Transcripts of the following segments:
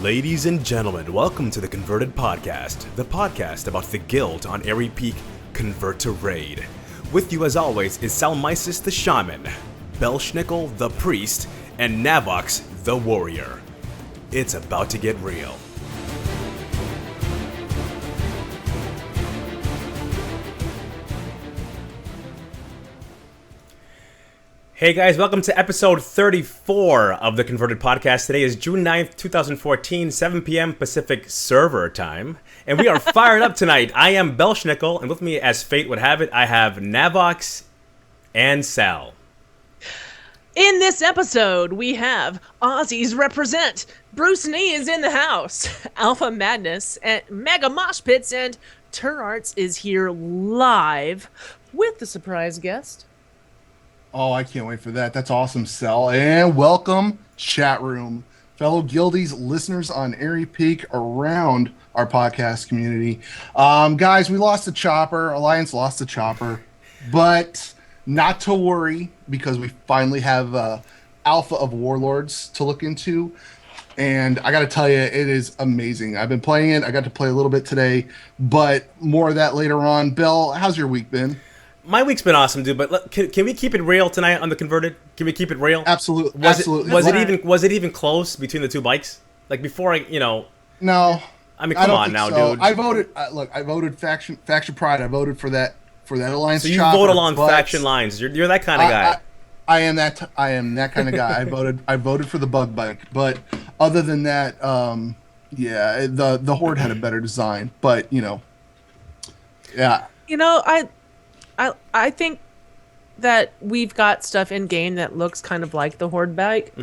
Ladies and gentlemen, welcome to the Converted Podcast, the podcast about the guild on Aerie Peak Convert to Raid. With you as always is Salmisis the Shaman, Belshnickle the Priest, and Navox the Warrior. It's about to get real. Hey guys, welcome to episode 34 of the Converted Podcast. Today is June 9th, 2014, 7 p.m. Pacific server time. And we are fired up tonight. I am Belshnickle, and with me, as fate would have it, I have Navox and Sal. In this episode, we have Aussies represent. Bruceknee is in the house. Alpha Madness and Mega Mosh Pits and Turarts is here live with the surprise guest. Oh, I can't wait for that. That's awesome, Sel. And welcome, chat room. Fellow guildies, listeners on Aerie Peak around our podcast community. Guys, we lost the chopper. Alliance lost the chopper. But not to worry, because we finally have Alpha of Warlords to look into. And I got to tell you, it is amazing. I've been playing it. I got to play a little bit today. But more of that later on. Bell, how's your week been? My week's been awesome, dude. But can we keep it real tonight on the Converted? Can we keep it real? Absolutely. Was it even close between the two bikes? Like before, No. I mean, come on now, so. dude. I voted. I voted faction pride. I voted for that alliance. So you vote along faction lines. You're that kind of guy. I am that. I am that kind of guy. I voted for the bug bike. But other than that, yeah, the Horde had a better design. But yeah. I think that we've got stuff in game that looks kind of like the Horde bike,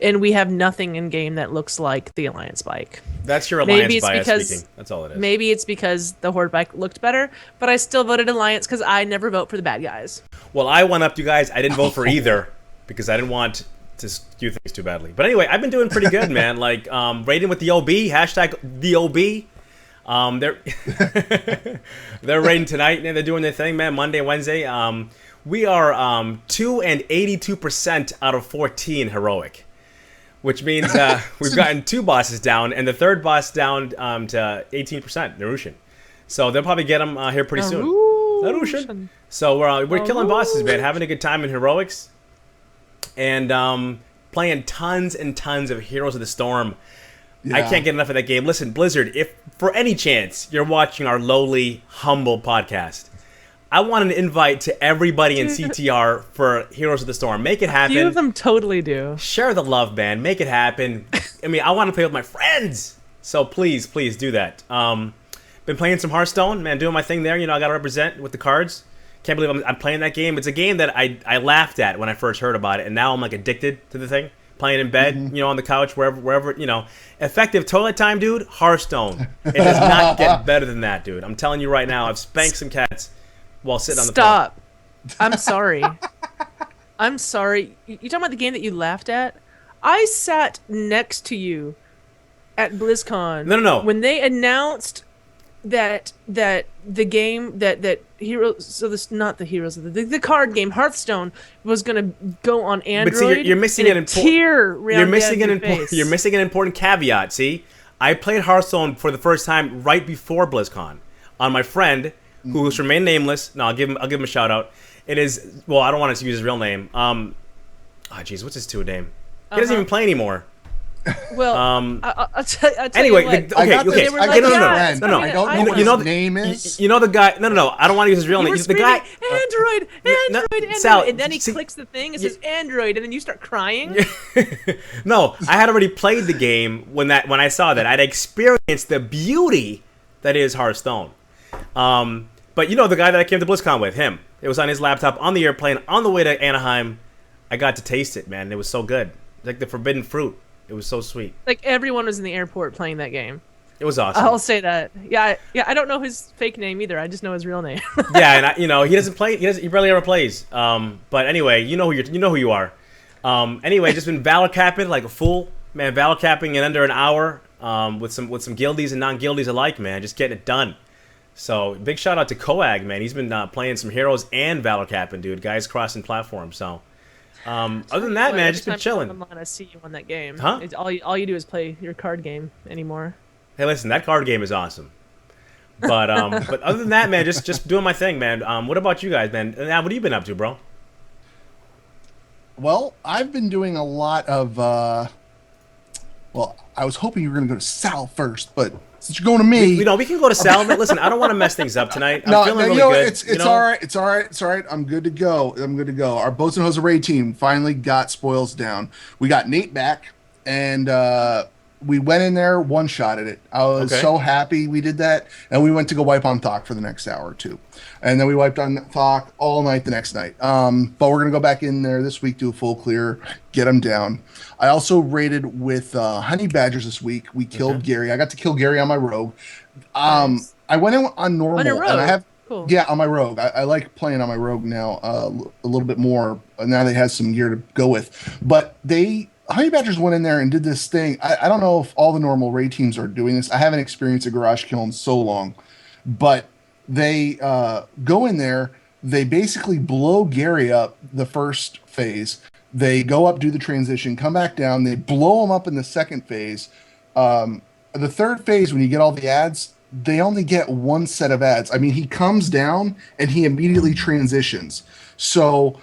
and we have nothing in game that looks like the Alliance bike. That's your Alliance bias speaking. That's all it is. Maybe it's because the Horde bike looked better, but I still voted Alliance because I never vote for the bad guys. Well, I one-upped you guys. I didn't vote for either because I didn't want to skew things too badly. But anyway, I've been doing pretty good, man. Like raiding with the OB, hashtag the OB. They're raiding tonight. They're doing their thing, man. Monday, Wednesday. We are 2 and 82% out of 14 heroic, which means we've gotten 2 bosses down, and the third boss down to 18%, Narushan. So they'll probably get them here pretty soon. Narushan. So we're killing bosses, man. Having a good time in heroics, and playing tons and tons of Heroes of the Storm. Yeah. I can't get enough of that game. Listen, Blizzard, if for any chance you're watching our lowly, humble podcast, I want an invite to everybody in CTR for Heroes of the Storm. Make it happen. A few of them totally do. Share the love, man. Make it happen. I mean, I want to play with my friends. So please do that. Been playing some Hearthstone, man, doing my thing there. I got to represent with the cards. Can't believe I'm playing that game. It's a game that I laughed at when I first heard about it, and now I'm like addicted to the thing. Playing in bed, on the couch, wherever, Effective toilet time, dude, Hearthstone. It does not get better than that, dude. I'm telling you right now, I've spanked some cats while sitting on the phone. Stop. I'm sorry. I'm sorry. You talking about the game that you laughed at? I sat next to you at BlizzCon. No. When they announced that the game that Heroes, so this not the Heroes, the card game Hearthstone was gonna go on Android. But see, you're missing an important. You're missing an important caveat. See, I played Hearthstone for the first time right before BlizzCon on my friend who has remained nameless. No, I'll give him a shout out. It is I don't want to use his real name. What's his two name? He doesn't even play anymore. Well, I'll tell anyway, you what. okay. I don't know what his name is. You know the guy. No. I don't want to use his real name. The guy. Android. Sal, and then he clicks the thing. It says Android, and then you start crying. No, I had already played the game when I saw that. I'd experienced the beauty that is Hearthstone. But the guy that I came to BlizzCon with, him. It was on his laptop on the airplane on the way to Anaheim. I got to taste it, man. It was so good. Like the forbidden fruit. It was so sweet. Like everyone was in the airport playing that game. It was awesome. I'll say that. Yeah. I don't know his fake name either. I just know his real name. Yeah, and he doesn't play. He barely ever plays. But anyway, you know who you are. Anyway, just been valor capping like a fool, man. Valor capping in under an hour. With some guildies and non-guildies alike, man. Just getting it done. So big shout out to Coag, man. He's been playing some heroes and valor capping, dude. Guys crossing platforms. So Other than that, man, just been Every time chilling. I'm online, I see you on that game. Huh? All you do is play your card game anymore. Hey, listen, that card game is awesome. But other than that, man, just doing my thing, man. What about you guys, man? Now, what have you been up to, bro? Well, I've been doing a lot of. Well, I was hoping you were going to go to Sal first, but since you're going to me, We can go to Sal. Listen, I don't want to mess things up tonight. I'm feeling really you know, good. it's all right. It's all right. It's all right. I'm good to go. Our Boats and Hose Array team finally got spoils down. We got Nate back, and we went in there, one-shotted it. I was so happy we did that, and we went to go wipe on Thok for the next hour or two. And then we wiped on Thok all night the next night. But we're going to go back in there this week, do a full clear, get them down. I also raided with Honey Badgers this week. We killed Gary. I got to kill Gary on my rogue. Nice. I went in on normal. On your rogue? And I have, Cool. Yeah, on my rogue. I like playing on my rogue now a little bit more. Now they have some gear to go with. But Honey Badgers went in there and did this thing. I don't know if all the normal raid teams are doing this. I haven't experienced a garage kill in so long. But they go in there. They basically blow Gary up the first phase. They go up, do the transition, come back down. They blow him up in the second phase. The third phase, when you get all the ads, they only get one set of ads. I mean, he comes down and he immediately transitions. So,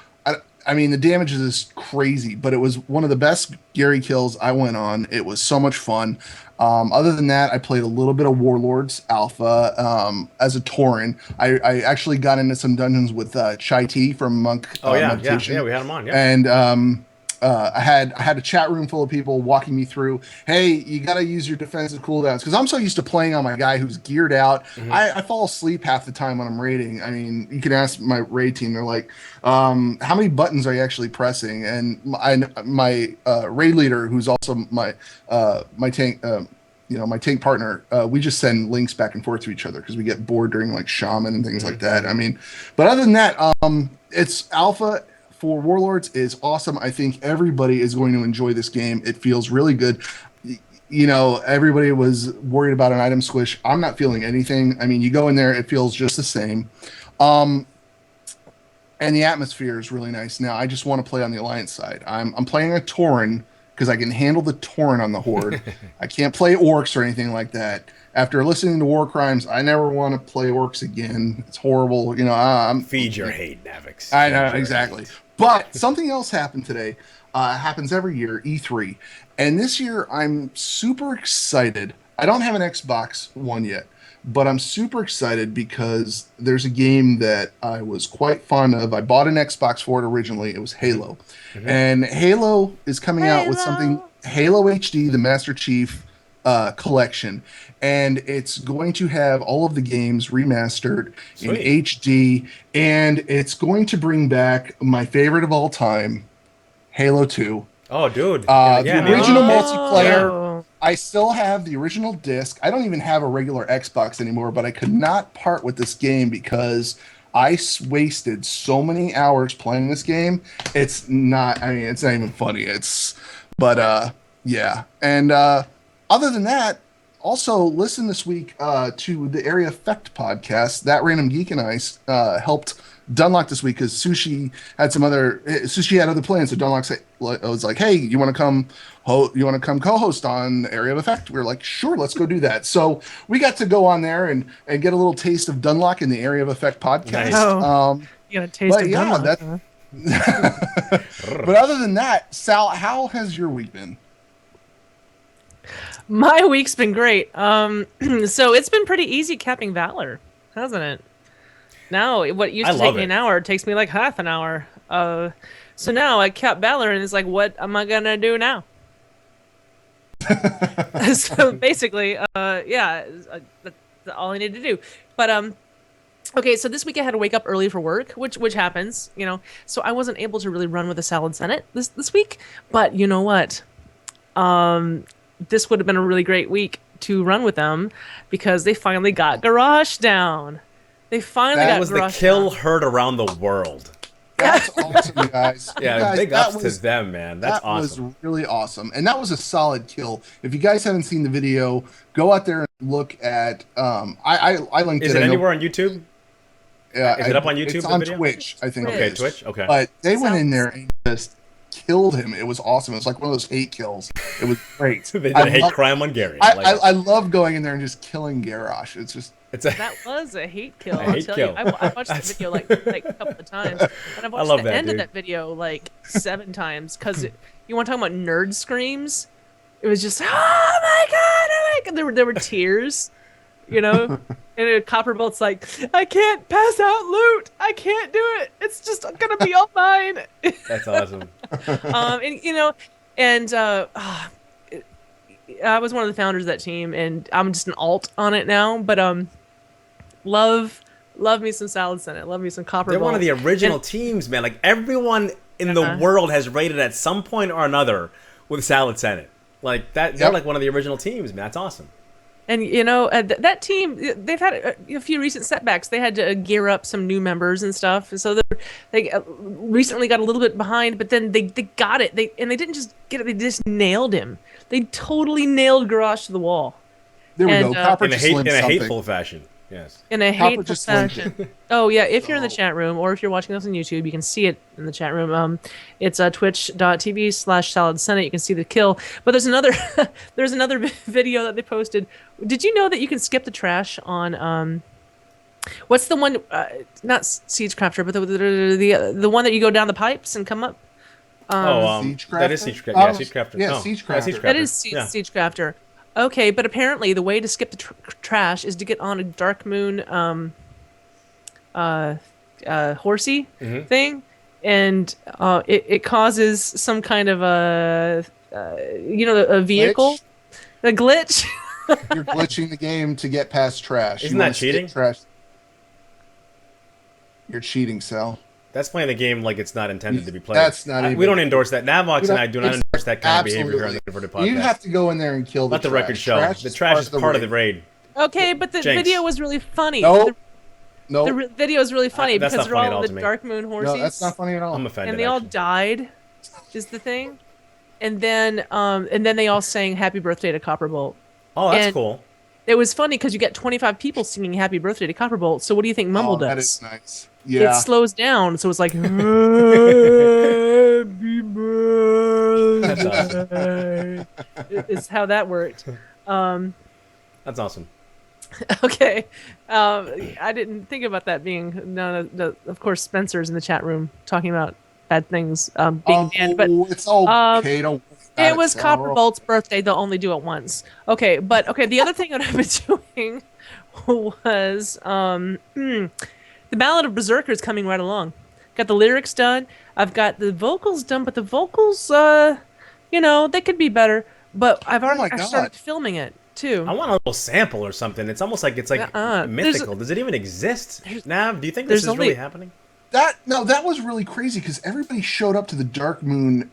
I mean, the damage is crazy, but it was one of the best Gary kills I went on. It was so much fun. Other than that, I played a little bit of Warlords Alpha as a Tauren. I actually got into some dungeons with Chai T from Monk Meditation. Yeah, we had him on, yeah. And I had a chat room full of people walking me through, hey, you got to use your defensive cooldowns. Because I'm so used to playing on my guy who's geared out. I fall asleep half the time when I'm raiding. I mean, you can ask my raid team. They're like, how many buttons are you actually pressing? And my raid leader, who's also my tank, my tank partner, we just send links back and forth to each other because we get bored during like shaman and things like that. I mean, but other than that, it's alpha for Warlords is awesome. I think everybody is going to enjoy this game. It feels really good. You know, everybody was worried about an item squish. I'm not feeling anything. I mean, you go in there, it feels just the same. And the atmosphere is really nice. Now, I just want to play on the Alliance side. I'm playing a Tauren because I can handle the Tauren on the Horde. I can't play Orcs or anything like that. After listening to War Crimes, I never want to play Orcs again. It's horrible. You know, Feed your hate, Navox. I know, exactly. But something else happened today. Happens every year, E3. And this year, I'm super excited. I don't have an Xbox One yet, but I'm super excited because there's a game that I was quite fond of. I bought an Xbox for it originally. It was Halo. And Halo is coming out with something, Halo HD, the Master Chief collection. And it's going to have all of the games remastered in HD. And it's going to bring back my favorite of all time, Halo 2. Oh, dude. The original multiplayer. I still have the original disc. I don't even have a regular Xbox anymore, but I could not part with this game because I wasted so many hours playing this game. It's not even funny. Yeah. And other than that, also listen this week to the Area Effect podcast. That Random Geek and I helped Dunlock this week because Sushi had other plans. So Dunlock was like, "Hey, you want to come? You want to come co-host on Area of Effect?" We were like, "Sure, let's go do that." So we got to go on there and get a little taste of Dunlock in the Area of Effect podcast. Nice. You got a taste of Dunlock. But other than that, Sal, how has your week been? My week's been great. So it's been pretty easy capping Valor, hasn't it? Now, what used to take me an hour, it takes me like half an hour. So now I cap Valor, and it's like, what am I gonna do now? So basically, that's all I need to do. But okay, so this week I had to wake up early for work, which happens, you know. So I wasn't able to really run with the Salad Senate this week. But you know what? This would have been a really great week to run with them because they finally got Garage down. That was the kill heard around the world. That's awesome, you guys. Yeah, big ups to them, man. That's awesome. That was really awesome. And that was a solid kill. If you guys haven't seen the video, go out there and look at I linked it. Is it anywhere on YouTube? Yeah, is it up on YouTube? It's on Twitch, I think. Okay, Twitch. Okay. But they went in there and just killed him. It was awesome. It was like one of those hate kills. It was great. They did a hate crime on Gary. I love going in there and just killing Garrosh. That was a hate kill. A hate kill. I watched that video like a couple of times, and I've watched the end of that video like 7 times because you want to talk about nerd screams? It was just oh my god! There were tears, you know. And Copperbolt's like, I can't pass out loot. I can't do it. It's just gonna be all mine. That's awesome. I was one of the founders of that team, and I'm just an alt on it now. But love me some Salad Senate. Love me some Copperbolt. They're one of the original teams, man. Like everyone in the world has rated at some point or another with Salad Senate. Like that, they're like one of the original teams, man. That's awesome. And that team, they've had a few recent setbacks. They had to gear up some new members and stuff, and so they recently got a little bit behind. But then they got it. They didn't just get it; they just nailed him. They totally nailed Garrosh to the wall. There we go. Copper in a hateful fashion. Yes. In a hateful fashion. Oh yeah, if you're in the chat room or if you're watching us on YouTube, you can see it in the chat room. It's twitch.tv/Salad Senate. You can see the kill. But there's another video that they posted. Did you know that you can skip the trash on what's the one? Not Siegecrafter, but the one that you go down the pipes and come up. Siegecrafter? That is Siegecrafter. Yeah, Siegecrafter. Yeah, no. Siegecrafter. That is Siegecrafter. Okay, but apparently the way to skip the trash is to get on a Dark Moon horsey thing, and it causes some kind of a vehicle, a glitch. You're glitching the game to get past trash. Isn't that cheating? Trash. You're cheating, Sal. That's playing the game like it's not intended to be played. That's not even... We don't endorse that. Navox and I do not endorse that kind of behavior here on the Converted Podcast. You have to go in there and kill the trash. Let the record show. The trash is part of the raid. Okay, but the video was really funny. No. The video is really funny because not they're funny all at the all to Dark Moon horses. No, that's not funny at all. I'm offended. And they all died, is the thing. And then they all sang Happy Birthday to Copperbolt. Oh, that's cool. It was funny because you get 25 people singing Happy Birthday to Copperbolt. So what do you think Mumble does? That is nice. Yeah. It slows down, so it's like Happy Birthday. It's how that worked. That's awesome. Okay. I didn't think about that being of course Spencer's in the chat room talking about bad things being banned, but it's okay. It was Copperbolt's birthday. They'll only do it once. Okay, but the other thing that I've been doing was the Ballad of Berserker is coming right along. Got the lyrics done. I've got the vocals done, but the vocals, they could be better. But I've already started filming it too. I want a little sample or something. It's almost like mythical. Does it even exist? Nav, do you think this is really happening? That was really crazy because everybody showed up to the Dark Moon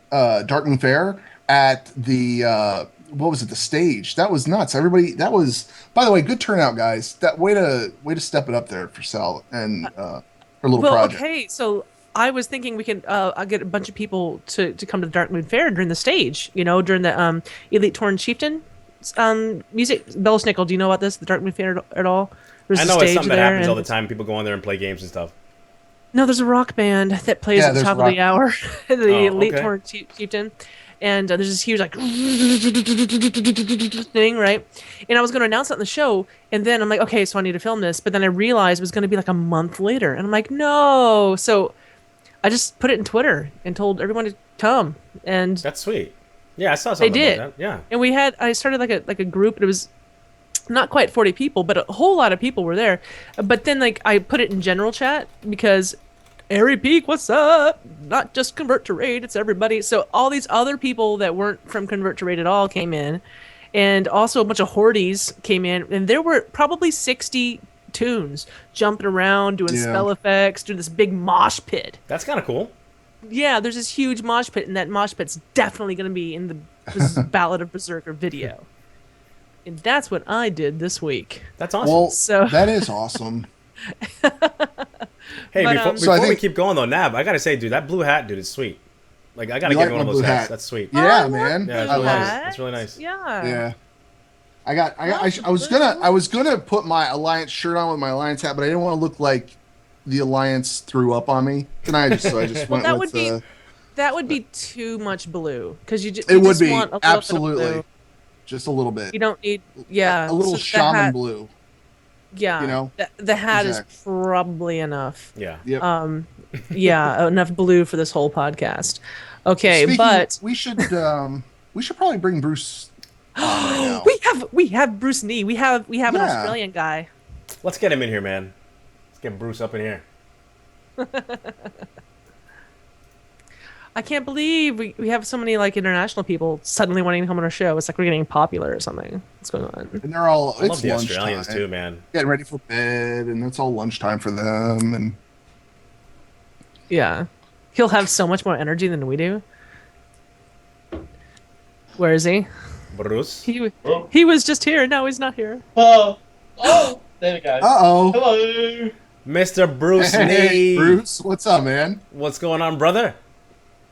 Fair at the what was it, the stage. That was nuts. Everybody, that was, by the way, good turnout, guys. That way to step it up there for Sal and her little project. Okay, so I was thinking we can I'll get a bunch of people to come to the Dark Moon Fair during the stage, during the Elite Torn Chieftain music. Belshnickle, do you know about this, the Dark Moon Fair at all? I know it's something that happens all the time. People go on there and play games and stuff. No, there's a rock band that plays at the top of the hour. The Elite Torn Chieftain. And there's this huge thing, right? And I was going to announce that on the show, and then I'm like, okay, so I need to film this. But then I realized it was going to be like a month later, and I'm like, no. So I just put it in Twitter and told everyone to come. And that's sweet. Yeah, I saw something. They did. About that. Yeah. And I started like a group. And it was not quite 40 people, but a whole lot of people were there. But then I put it in general chat because Aerie Peak, what's up? Not just Convert to Raid, it's everybody. So all these other people that weren't from Convert to Raid at all came in. And also a bunch of hordes came in. And there were probably 60 tunes jumping around, doing spell effects, doing this big mosh pit. That's kind of cool. Yeah, there's this huge mosh pit, and that mosh pit's definitely going to be in the Ballad of Berserker video. And that's what I did this week. That's awesome. Well, that is awesome. Hey, before we keep going though, Nav, I gotta say, dude, that blue hat, dude, is sweet. Like, I gotta give you one of those hats. That's sweet. Yeah, man. Yeah, it's really nice. It's really nice. Yeah. Yeah. I was gonna put my Alliance shirt on with my Alliance hat, but I didn't want to look like the Alliance threw up on me. And I just went with That would be too much blue because you It would just be want a little absolutely bit of blue. just a little bit. You don't need, A little So shaman blue. yeah, You know, the hat exactly. is probably enough. Yeah. Yep. Yeah, enough blue for this whole podcast. Okay, Speaking, but we should probably bring Bruce on right now. we have Bruceknee. We have an Yeah. Australian guy. Let's get him in here, man. Let's get Bruce up in here. I can't believe we have so many like international people suddenly wanting to come on our show. It's like we're getting popular or something. What's going on? And they're all I love it's the lunchtime. Australians too, man. Getting ready for bed, and it's all lunchtime for them. And Yeah, he'll have so much more energy than we do. Where is he? Bruce. He was just here. Now he's not here. Oh, there we go. uh-oh. Hello. Mr. Bruce Hey, Knee. Bruce, what's up, man? What's going on, brother?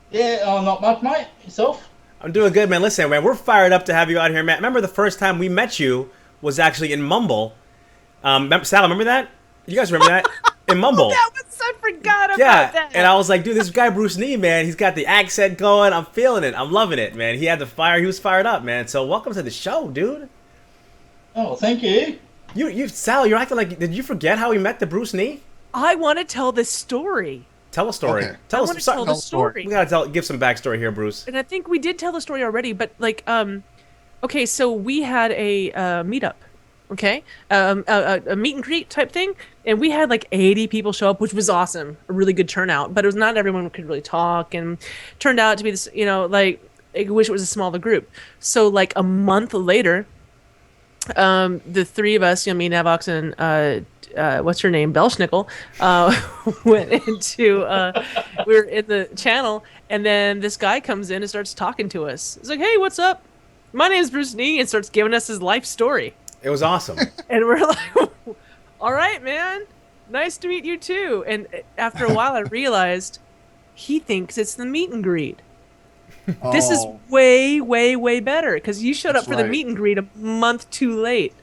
Yeah, not much, mate. Yourself? I'm doing good, man. Listen, man, we're fired up to have you out here, man. Remember the first time we met you was actually in Mumble. Sal, remember that? You guys remember that? In Mumble. I forgot about Yeah, that. and I was like, dude, this guy Bruce Knee, man, he's got the accent going. I'm feeling it. I'm loving it, man. He had the fire. He was fired up, man. So welcome to the show, dude. Oh, thank you. Sal, you're acting like, did you forget how we met the Bruce Knee? I want to tell this story. Tell a story. Okay. Tell I us. want to tell the story. We gotta give some backstory here, Bruce. And I think we did tell the story already, but like, okay, so we had a meetup, okay, a meet and greet type thing, and we had like 80 people show up, which was awesome, a really good turnout. But it was not everyone could really talk, and turned out to be this, like I wish it was a smaller group. So like a month later, the three of us, me, Navox, and what's her name, Belshnickle, went into we were in the channel, and then this guy comes in and starts talking to us. He's like, "Hey, what's up? My name's Bruce Knee," and starts giving us his life story. It was awesome. And we're like, "All right, man, nice to meet you too." And after a while, I realized he thinks it's the meet and greet. This is way, way, way better because you showed up for the meet and greet a month too late.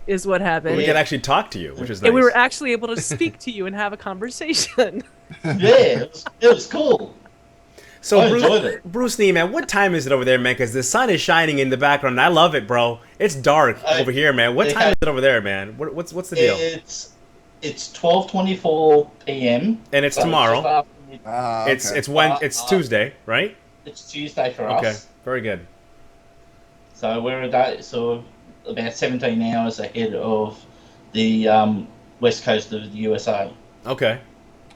Is what happened. We could actually talk to you, which is nice. And we were actually able to speak to you and have a conversation. Yeah, it was cool. So I enjoyed it. Bruce Knee, man, what time is it over there, man? Because the sun is shining in the background. And I love it, bro. It's dark over here, man. What time is it over there, man? What's the deal? It's 12:24 p.m. And it's tomorrow. Okay. It's Tuesday, right? It's Tuesday for us. Okay, very good. So we're about 17 hours ahead of the west coast of the USA. Okay.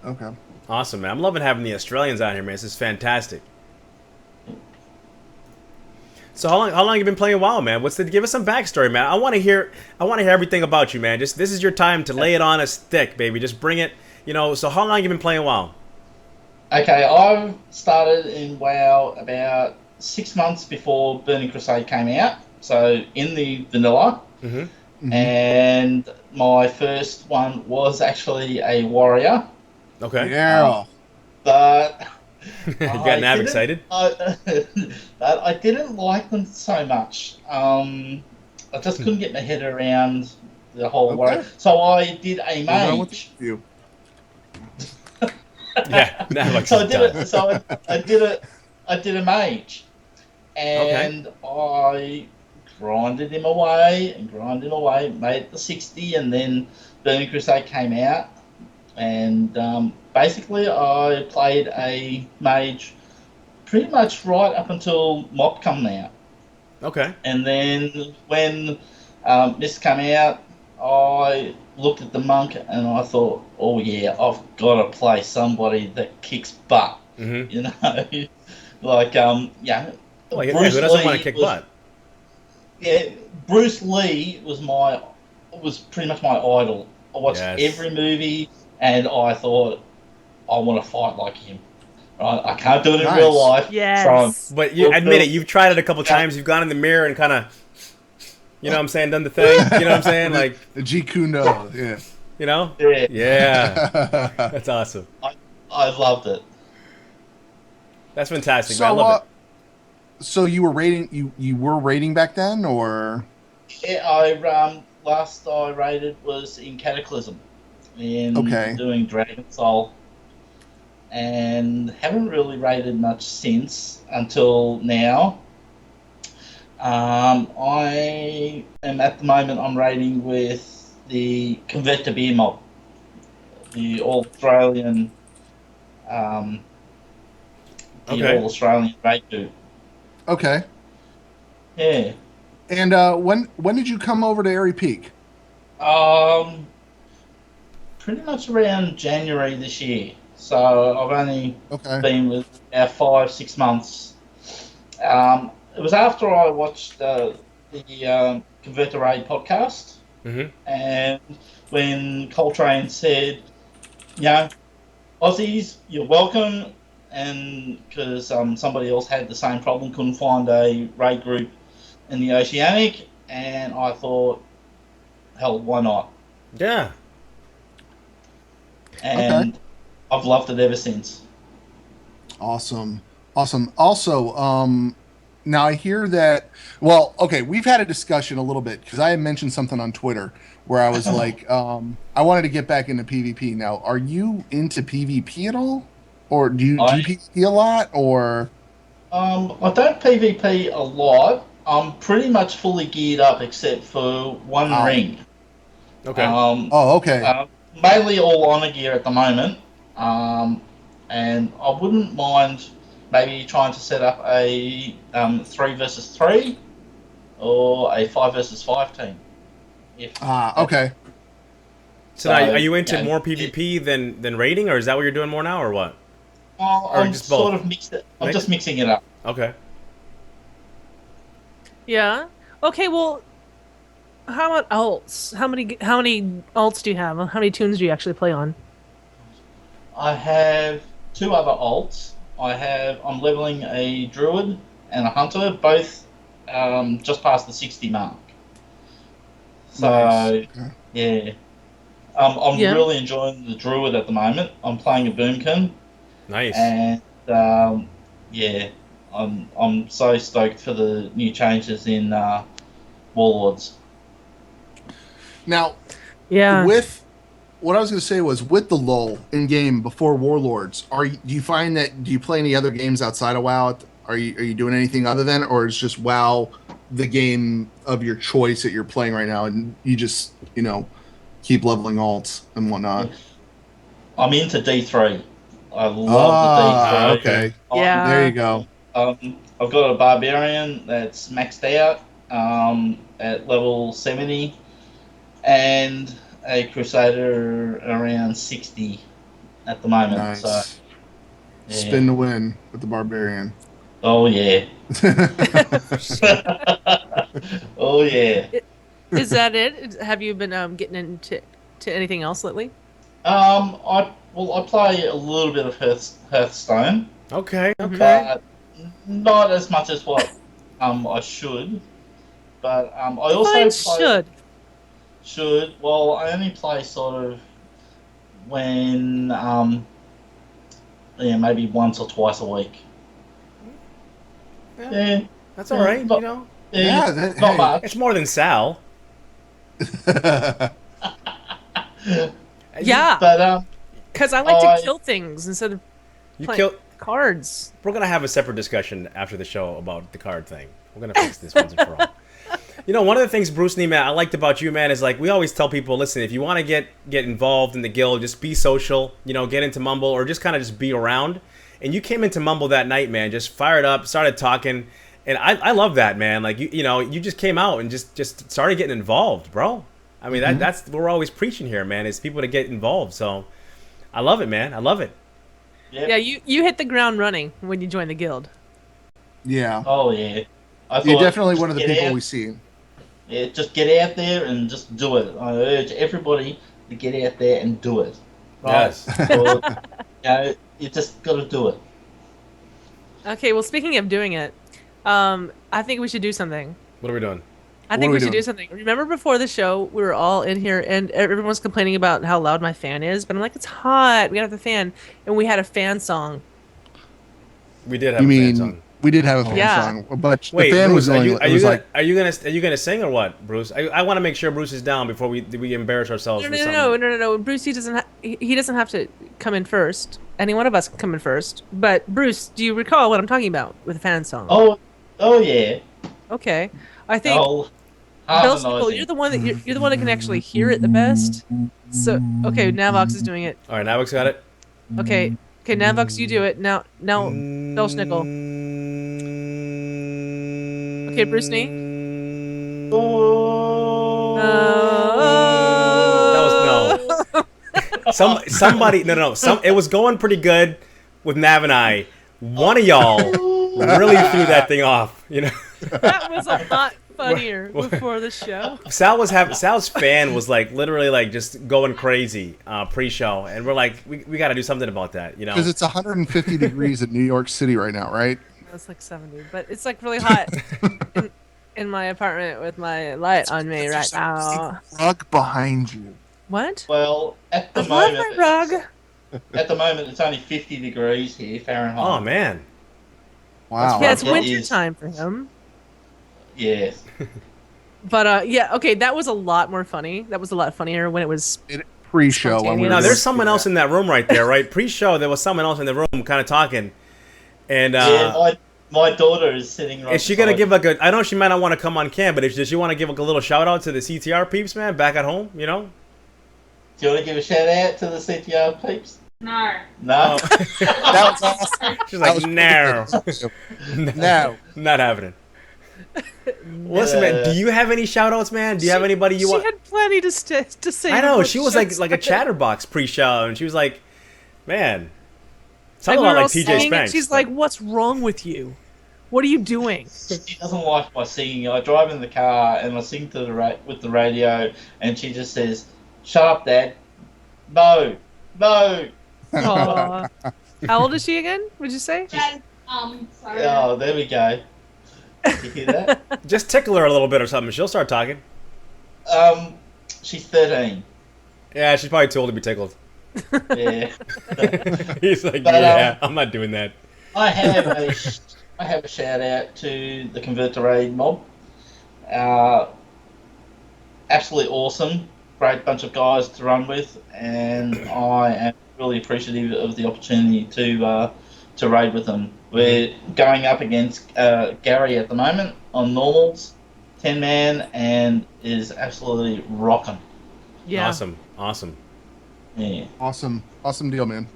Okay. Awesome, man. I'm loving having the Australians out here, man. This is fantastic. So how long you been playing WoW, man? Give us some backstory, man. I want to hear everything about you, man. This is your time to lay it on us thick, baby. Just bring it. So how long you been playing WoW? Okay, I started in WoW about 6 months before Burning Crusade came out. So in the vanilla, and my first one was actually a warrior. Okay. Yeah. But You got Nav excited? But I didn't like them so much. I just couldn't get my head around the whole warrior. So I did a mage. Yeah, Navox So I did a mage, and I grinded him away, made it to 60, and then Burning Crusade came out, and basically I played a mage pretty much right up until Mop come out. Okay. And then when this came out, I looked at the monk and I thought, oh yeah, I've got to play somebody that kicks butt. You know, like yeah. Well, yeah, who doesn't want to kick butt? Yeah, Bruce Lee was pretty much my idol. I watched every movie, and I thought, I want to fight like him. Right? I can't do it in real life. Yes. But you admit it, you've tried it a couple times. You've gone in the mirror and kind of, you know what I'm saying, done the thing. You know what I'm saying? Like the G Kundo, yeah. You know? Yeah. Yeah. That's awesome. I loved it. That's fantastic. So, man. I love it. So you were raiding? You were raiding back then, or? Yeah, last I raided was in Cataclysm, doing Dragon Soul. and haven't really raided much since until now. I am at the moment. I'm raiding with the Convert to Beer mob, the All Australian, um, Okay. All Australian raid group. Okay. Yeah. And when did you come over to Aerie Peak? Um, Pretty much around January this year. So I've only Okay. been with about 5-6 months. It was after I watched the Convert to Raid podcast, Mm-hmm. and when Coltrane said, you know, Aussies, you're welcome, and because somebody else had the same problem, couldn't find a raid group in the Oceanic, and I thought, hell, why not? Yeah. Okay. And I've loved it ever since. Awesome. Awesome. Also, now I hear that, well, okay, we've had a discussion a little bit because I had mentioned something on Twitter where I was like, I wanted to get back into PvP. Now, are you into PvP at all? Or do you PvP a lot? Or I don't PvP a lot. I'm pretty much fully geared up except for one wow. ring. Okay. Oh, okay. Mainly all honor gear at the moment. And I wouldn't mind maybe trying to set up a 3 versus 3 or a 5 versus 5 team. Okay. So now, are you into more PvP than raiding, or is that what you're doing more now, or what? Or I'm just both? sort of mixed it. I'm just mixing it up. Okay. Yeah. Okay. Well, how about alts? How many alts do you have? How many tunes do you actually play on? I have 2 other alts. I'm leveling a druid and a hunter, both just past the 60 mark. So Nice. Okay. yeah, I'm really enjoying the druid at the moment. I'm playing a boomkin, Nice. and yeah, I'm so stoked for the new changes in Warlords. Now, Yeah. with what I was going to say was with the lull in game before Warlords, do you find that do you play any other games outside of WoW? Are you doing anything other than, or is just WoW the game of your choice that you're playing right now, and you just keep leveling alts and whatnot? I'm into D3. I love the D3. Okay. Yeah. There you go. I've got a barbarian that's maxed out at level 70, and a crusader around 60 at the moment. Nice. So, yeah. Spin to win with the barbarian. Oh yeah. Oh yeah. Is that it? Have you been getting into anything else lately? I play a little bit of Hearthstone, Okay. Okay. but not as much as what I should. But I also play. Should. Well, I only play sort of when maybe once or twice a week. Yeah, that's all right. Not, not much. It's more than Sal. Yeah, but because I like to kill things instead of playing cards. We're gonna have a separate discussion after the show about the card thing. We're gonna fix this once and for all. One of the things, Bruceknee, man, I liked about you, man, is like we always tell people, listen, if you want to get involved in the guild, just be social, get into Mumble, or just kind of just be around. And you came into Mumble that night, man, just fired up, started talking, and I love that, man. Like you just came out and just started getting involved, bro. I mean, that's what we're always preaching here, man, is people to get involved. So I love it, man. I love it. Yeah, you hit the ground running when you joined the guild. Yeah. Oh yeah. You're definitely one of the people we see. Yeah, just get out there and just do it. I urge everybody to get out there and do it. Right? Yes. You just got to do it. Okay, well, speaking of doing it, I think we should do something. What are we doing? I think we should do something. Remember before the show, we were all in here and everyone was complaining about how loud my fan is, but I'm like, it's hot. We gotta have the fan. And we had a fan song. We did have a fan song. We did have a fan song, but wait, the fan Bruce, was are you gonna sing or what, Bruce? I want to make sure Bruce is down before we embarrass ourselves. No. Bruce, he doesn't have to come in first. any one of us can come in first. But Bruce, do you recall what I'm talking about with the fan song? Oh yeah. Okay. I think Oh, Belshnickle, harmonising. you're the one that you're the one that can actually hear it the best. So okay, Navox is doing it. All right, Navox got it. Okay, Navox, you do it now. Now, Belshnickle. Okay, Bruceknee. That was no. Somebody no. It was going pretty good with Nav and I. One of y'all really threw that thing off. You know. That was a lot funnier before the show. Sal's fan was like literally like just going crazy pre-show, and we're like, we got to do something about that, you know? Because it's 150 degrees in New York City right now, right? It's like 70, but it's like really hot in my apartment with my light on me right now. Rug behind you. What? Well, at the I love moment, my rug. at the moment, it's only 50 degrees here, Fahrenheit. Oh man, Wow. Yeah, it's It winter is. time for him. Yes. But yeah, okay, that was a lot more funny. That was a lot funnier when it was. Pre-show. When we were No, no, there's doing someone else in that room right there, right? Pre-show, there was someone else in the room, kind of talking, and Yeah, my daughter is sitting right is she gonna beside give me. like a? I know she might not want to come on cam, but does she want to give like a little shout out to the CTR peeps, man, back at home? You know? Do you want to give a shout out to the CTR peeps? No. No. That was awesome. She's like, no, No. not happening. Listen, man, do you have any shout outs, man? Do you have anybody you want? She had plenty to say. I know before she the was show like a started. chatterbox pre-show, and she was like, "Man, And sounded a we lot were like all TJ singing, and Spanks." she's like, "What's wrong with you? What are you doing?" She doesn't like my singing. I drive in the car and I sing to with the radio, and she just says, "Shut up, Dad. No, no." Aw. How old is she again? Would you say? Dad, sorry. Oh, there we go. You hear that? "Just tickle her a little bit or something. She'll start talking." She's 13. Yeah, she's probably too old to be tickled. Yeah. He's like, But, "Yeah, I'm not doing that." I have a shout out to the Convert to Raid mob. Absolutely awesome, great bunch of guys to run with, and I am really appreciative of the opportunity to raid with them. We're going up against Gary at the moment on normals, 10-man, and is absolutely rocking. Yeah. Awesome. Yeah. Awesome deal, man.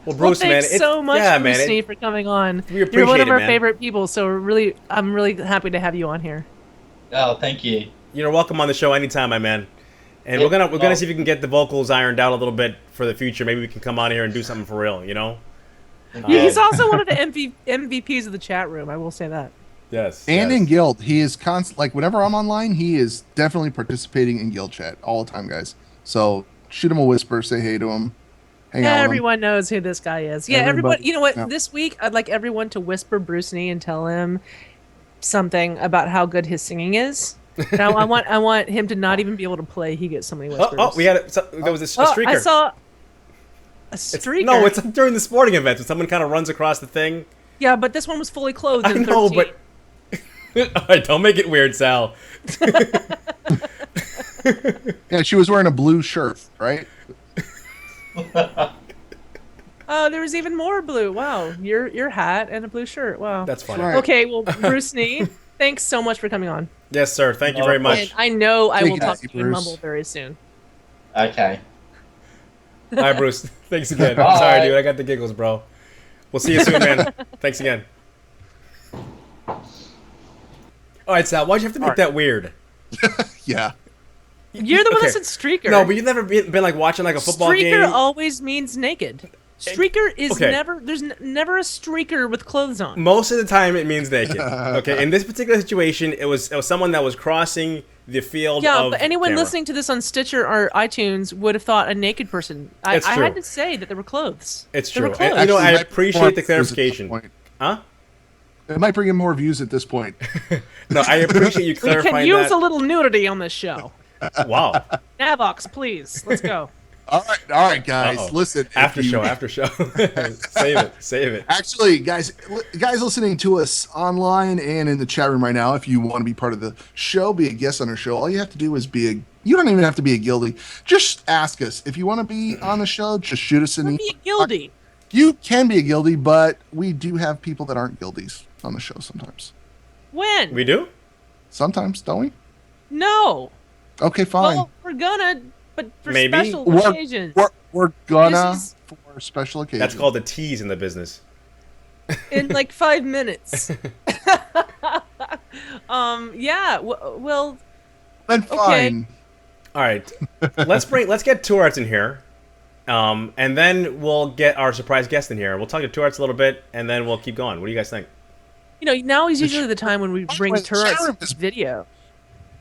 Well, Bruce, man, thanks so much, yeah, Bruceknee, man, for coming on. we You're one appreciate of it, our man. favorite people, so I'm really happy to have you on here. Oh, thank you. You're welcome on the show anytime, my man. And Yep. we're gonna see if we can get the vocals ironed out a little bit for the future. Maybe we can come on here and do something for real, you know? Yeah, he's also one of the MVPs of the chat room. I will say that. Yes. And yes. in guild, he is like whenever I'm online, he is definitely participating in guild chat all the time, guys. So shoot him a whisper, say hey to him, hang out with him. Everyone knows who this guy is. Yeah, everyone. Everybody- You know what? yeah. This week, I'd like everyone to whisper Bruceknee and tell him something about how good his singing is. And I want him to not even be able to play. He gets so many whispers. Oh, we had there was a streaker. I saw a It's- streaker. No, it's during the sporting events when someone kind of runs across the thing. Yeah, but this one was fully clothed. I in know, 13. but all right, don't make it weird, Sal. Yeah, she was wearing a blue shirt, right? Oh, there was even more blue. Wow, your hat and a blue shirt. Wow. That's funny. Right. Okay, well, Bruceknee, thanks so much for coming on. Yes, sir. Thank you very And much. I know I Take will it talk easy, to you in Bruce. Mumble very soon. Okay. All right, Bruce. Thanks again. I'm Bye. sorry, dude. I got the giggles, bro. We'll see you soon, man. Thanks again. All right, Sal. Why'd you have to make that weird? Yeah. You're the one Okay. that said streaker. No, but you've never been like watching like a football streaker game. always means naked. Streaker is Okay. never. There's never a streaker with clothes on. Most of the time, it means naked. Okay. In this particular situation, it was someone that was crossing the field. Yeah, of but anyone camera. listening to this on Stitcher or iTunes would have thought a naked person. I It's true. had to say that there were clothes. It's There were true. clothes. And, you know, I Actually, it might appreciate bring the more views at this clarification. point. Huh? It might bring in more views at this point. No, I appreciate you We clarifying can use that. a little nudity on this show. Wow. Navox, please, let's go. All right, guys. Uh-oh. Listen. if After you- show. Save it. Actually, guys listening to us online and in the chat room right now, if you want to be part of the show, be a guest on our show, all you have to do is be You don't even have to be a guildie. Just ask us. If you want to be on the show, just shoot us an email. Be a guildie. You can be a guildie, but we do have people that aren't guildies on the show sometimes. When? We do? Sometimes, don't we? No. Okay, fine. Well, we're gonna, but for Maybe. special occasions. We're gonna This is- for special occasions. That's called a tease in the business. In like 5 minutes. Yeah. Well. Then fine. All right. Let's get Tourarts in here. And then we'll get our surprise guest in here. We'll talk to Tourarts a little bit, and then we'll keep going. What do you guys think? You know, now is usually the time when we bring Wait, the chat room Tourarts is- video.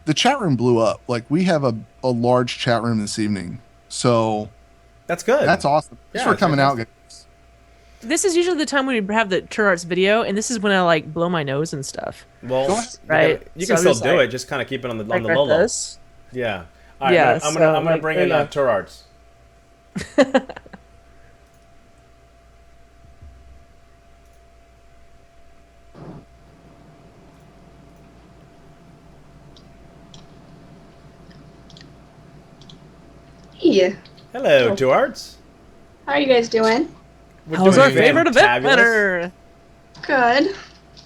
The chat room blew up. Like, we have a large chat room this evening. So That's good. that's awesome. Thanks Yeah, for coming out, guys. This is usually the time when we have the Tourarts video, and this is when I like blow my nose and stuff. Well, Go ahead. Right. You So can still just, do like- it. Just kind of keep it on the Like low low. this. Yeah. All right. Yeah, I'm so, gonna like, bring there in you go. Tourarts. Hey, Hello, Oh. Tourarts. how are you guys doing? We're How's doing our favorite event fantabulous. winner? Good.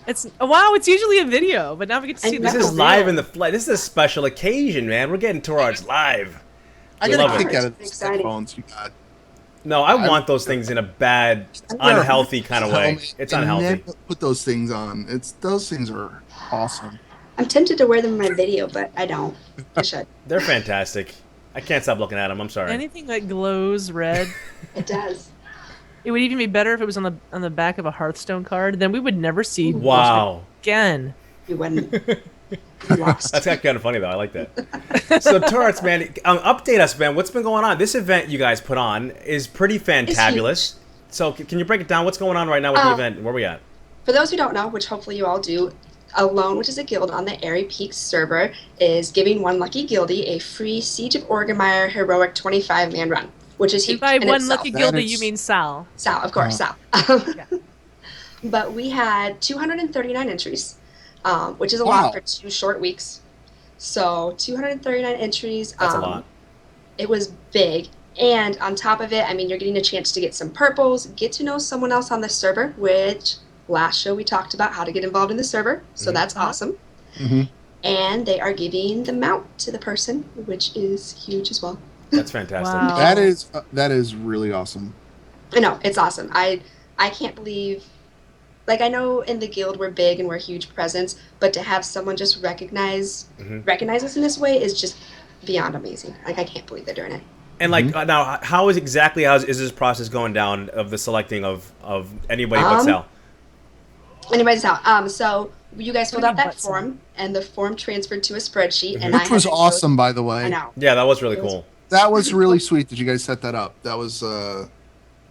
It's wow. It's usually a video, but now we get to see I this This know. is live in the flight. This is a special occasion, man. We're getting Tourarts live. I We got love a it. kick out of these Exciting. headphones you got. No, I want those things in a bad, unhealthy kind of way. Helmet It's and unhealthy. never put those things on. Those things are awesome. I'm tempted to wear them in my video, but I don't. I should. They're fantastic. I can't stop looking at them. I'm sorry. anything that glows red. It does. It would even be better if it was on the back of a Hearthstone card. Then we would never see Wow. again. You wouldn't. You lost. That's kind of funny, though. I like that. So, Tourarts, man, update us, man. What's been going on? This event you guys put on is pretty fantabulous. So, can you break it down? What's going on right now with the event? Where are we at? For those who don't know, which hopefully you all do, Alone, which is a guild on the Aerie Peak server, is giving one lucky guildie a free Siege of Orgrimmar heroic 25-man run, which is And huge by in one itself. lucky That guilty, is- you mean Sal. Sal, of course, Sal. But we had 239 entries, which is a Wow. lot for 2 short weeks. So 239 entries. That's a lot. It was big. And on top of it, I mean, you're getting a chance to get some purples, get to know someone else on the server, which last show we talked about how to get involved in the server. So that's awesome. Mm-hmm. And they are giving the mount to the person, which is huge as well. That's fantastic. Wow. That is really awesome. I know, it's awesome. I can't believe, like, I know in the guild we're big and we're a huge presence, but to have someone just recognize us in this way is just beyond amazing. Like, I can't believe they're doing it. And like now, how is this process going down of the selecting of anybody but Sal? Anybody's out. So you guys filled out that Anybody's form, and the form transferred to a spreadsheet, and I Which had was to go- awesome, by the way. I know. Yeah, that was really cool. That was really sweet that you guys set that up. That was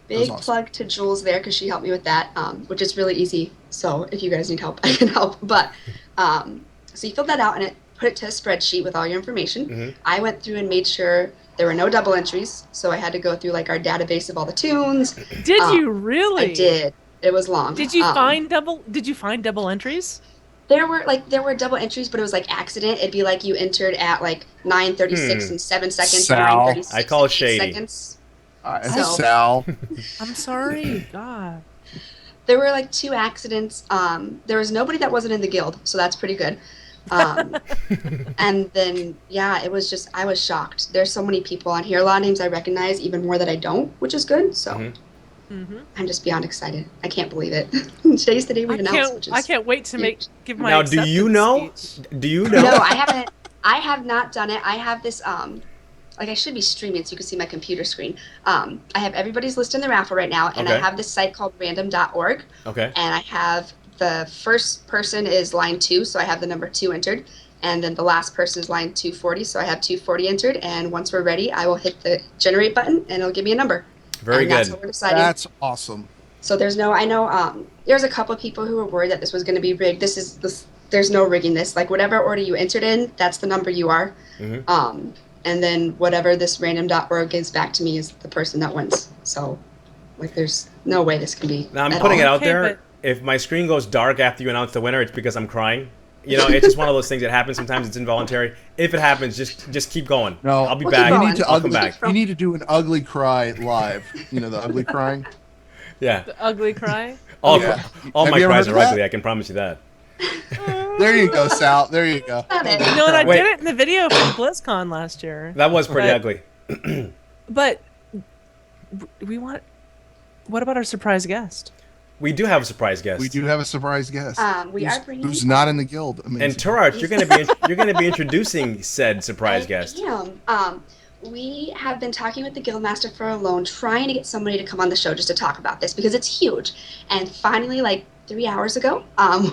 Big awesome. plug to Jules there because she helped me with that, which is really easy. So if you guys need help, I can help. But so you filled that out and it put it to a spreadsheet with all your information. I went through and made sure there were no double entries. So I had to go through like our database of all the tunes. Did you really? I did. It was long. Did you find double entries? There were double entries, but it was like accident. It'd be like you entered at like 9:36 and 7 seconds. Sal. 9:36 I call it and 8 shady. Seconds. So- Sal. I'm sorry. God. There were like 2 accidents. There was nobody that wasn't in the guild, so that's pretty good. And then yeah, it was just I was shocked. There's so many people on here. A lot of names I recognize, even more that I don't, which is good. So I'm just beyond excited. I can't believe it. Today's the day we announced. Which is I can't wait to huge. give my Now, do you acceptance know? speech. Do you know? No, I haven't. I have not done it. I have this like I should be streaming so you can see my computer screen. I have everybody's list in the raffle right now, and I Okay. have this site called random.org, Okay. and I have the first person is line 2, so I have the number 2 entered, and then the last person is line 240, so I have 240 entered, and once we're ready, I will hit the generate button, and it'll give me a number. Very and That's good. what we're deciding. That's awesome. So there's no, I know there's a couple of people who were worried that this was going to be rigged. There's no rigging this. Like whatever order you entered in, that's the number you are. And then whatever this random.org gives back to me is the person that wins. So like there's no way this can be. Now I'm at putting all. it out Okay, there. but- If my screen goes dark after you announce the winner, it's because I'm crying. It's just one of those things that happens. Sometimes it's involuntary. If it happens, just keep going. No, I'll be We'll back. keep You going. need to I'll come back. You need to do an ugly cry live. You know, the ugly crying. Yeah. The ugly cry. All Yeah. all Have my you ever cries heard are of that? ugly. I can promise you that. There you go, Sal. There you go. Got it. You know what? I Wait. did it in the video from BlizzCon last year. That was pretty But- ugly. But we want. What about our surprise guest? We do have a surprise guest. We do have a surprise guest. We are bringing. Who's not in the guild? Amazing. And Turart, you're gonna be introducing said surprise guest. We have been talking with the Guildmaster for a loan, trying to get somebody to come on the show just to talk about this because it's huge. And finally, like 3 hours ago,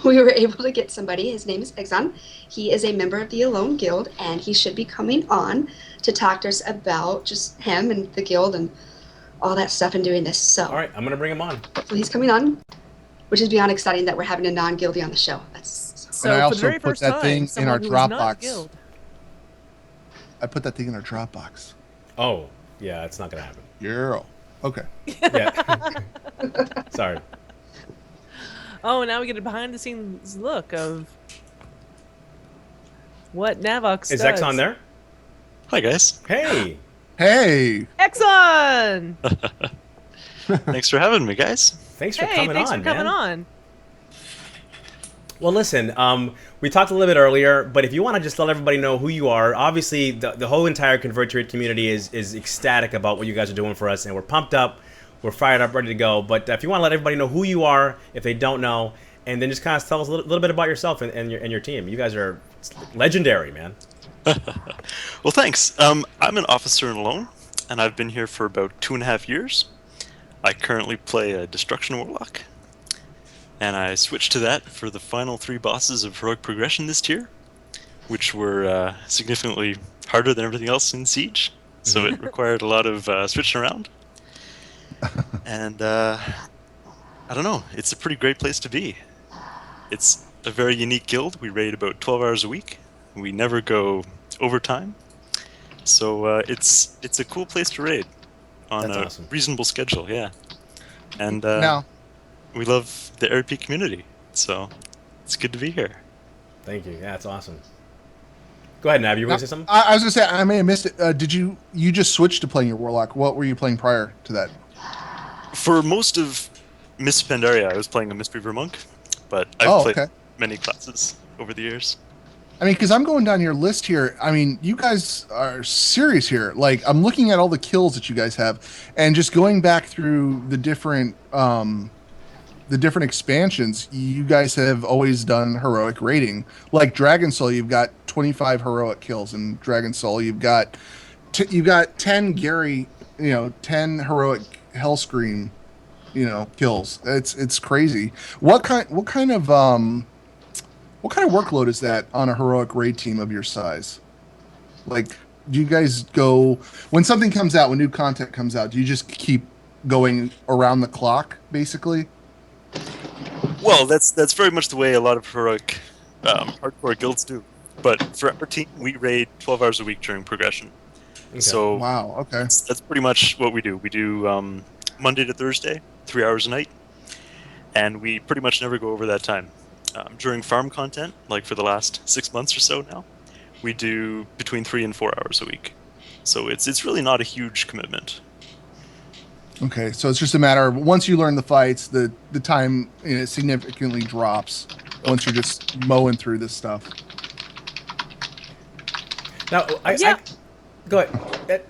we were able to get somebody. His name is Exxon. He is a member of the Alone Guild, and he should be coming on to talk to us about just him and the guild and all that stuff and doing this. So, All right, I'm gonna bring him on. hopefully he's coming on, which is beyond exciting that we're having a non-guildie on the show. That's So I for also the very put first that time, thing in someone our who is not Dropbox. Guild. I put that thing in our Dropbox. Oh, yeah, it's not gonna happen. Yeah. Okay. Yeah. Sorry. Oh, now we get a behind-the-scenes look of what Navox Is does. Exxon there? Hi guys, Hey. Hey. Exxon! thanks for having me, guys. Thanks for Hey, coming thanks on, for coming man. on. Well, listen, we talked a little bit earlier, but if you want to just let everybody know who you are, obviously the whole entire Convert to Raid community is ecstatic about what you guys are doing for us, and we're pumped up, we're fired up, ready to go. But if you want to let everybody know who you are, if they don't know, and then just kind of tell us a little bit about yourself and your team. You guys are legendary, man. Well, thanks. I'm an officer in Alone, and I've been here for about 2.5 years. I currently play a Destruction Warlock, and I switched to that for the final 3 bosses of Heroic Progression this tier, which were significantly harder than everything else in Siege, so it required a lot of switching around. And I don't know, it's a pretty great place to be. It's a very unique guild. We raid about 12 hours a week. We never go overtime. So it's a cool place to raid on That's a awesome. reasonable schedule, yeah. And Now, we love the Aerie Peak community, so it's good to be here. Thank you. Yeah, that's awesome. Go ahead, Nav. You want to say something? I was gonna say I may have missed it. Did you just switch to playing your Warlock? What were you playing prior to that? For most of Miss Pandaria, I was playing a Mistweaver Monk, but I've Oh, played okay. many classes over the years. I mean, because I'm going down your list here. I mean, you guys are serious here. Like, I'm looking at all the kills that you guys have, and just going back through the different expansions. You guys have always done heroic rating. Like Dragon Soul, you've got 25 heroic kills in Dragon Soul. You've got 10 Gary, 10 heroic Hellscream, kills. It's crazy. What kind of workload is that on a heroic raid team of your size? Like, do you guys go when something comes out, when new content comes out? Do you just keep going around the clock, basically? Well, that's very much the way a lot of heroic hardcore guilds do. But for our team, we raid 12 hours a week during progression. Okay. So Wow. Okay. that's pretty much what we do. We do Monday to Thursday, 3 hours a night, and we pretty much never go over that time. During farm content, like for the last 6 months or so now, we do between 3 and 4 hours a week. So it's really not a huge commitment. Okay. So it's just a matter of once you learn the fights, the time significantly drops once you're just mowing through this stuff. Now, Yeah. go ahead.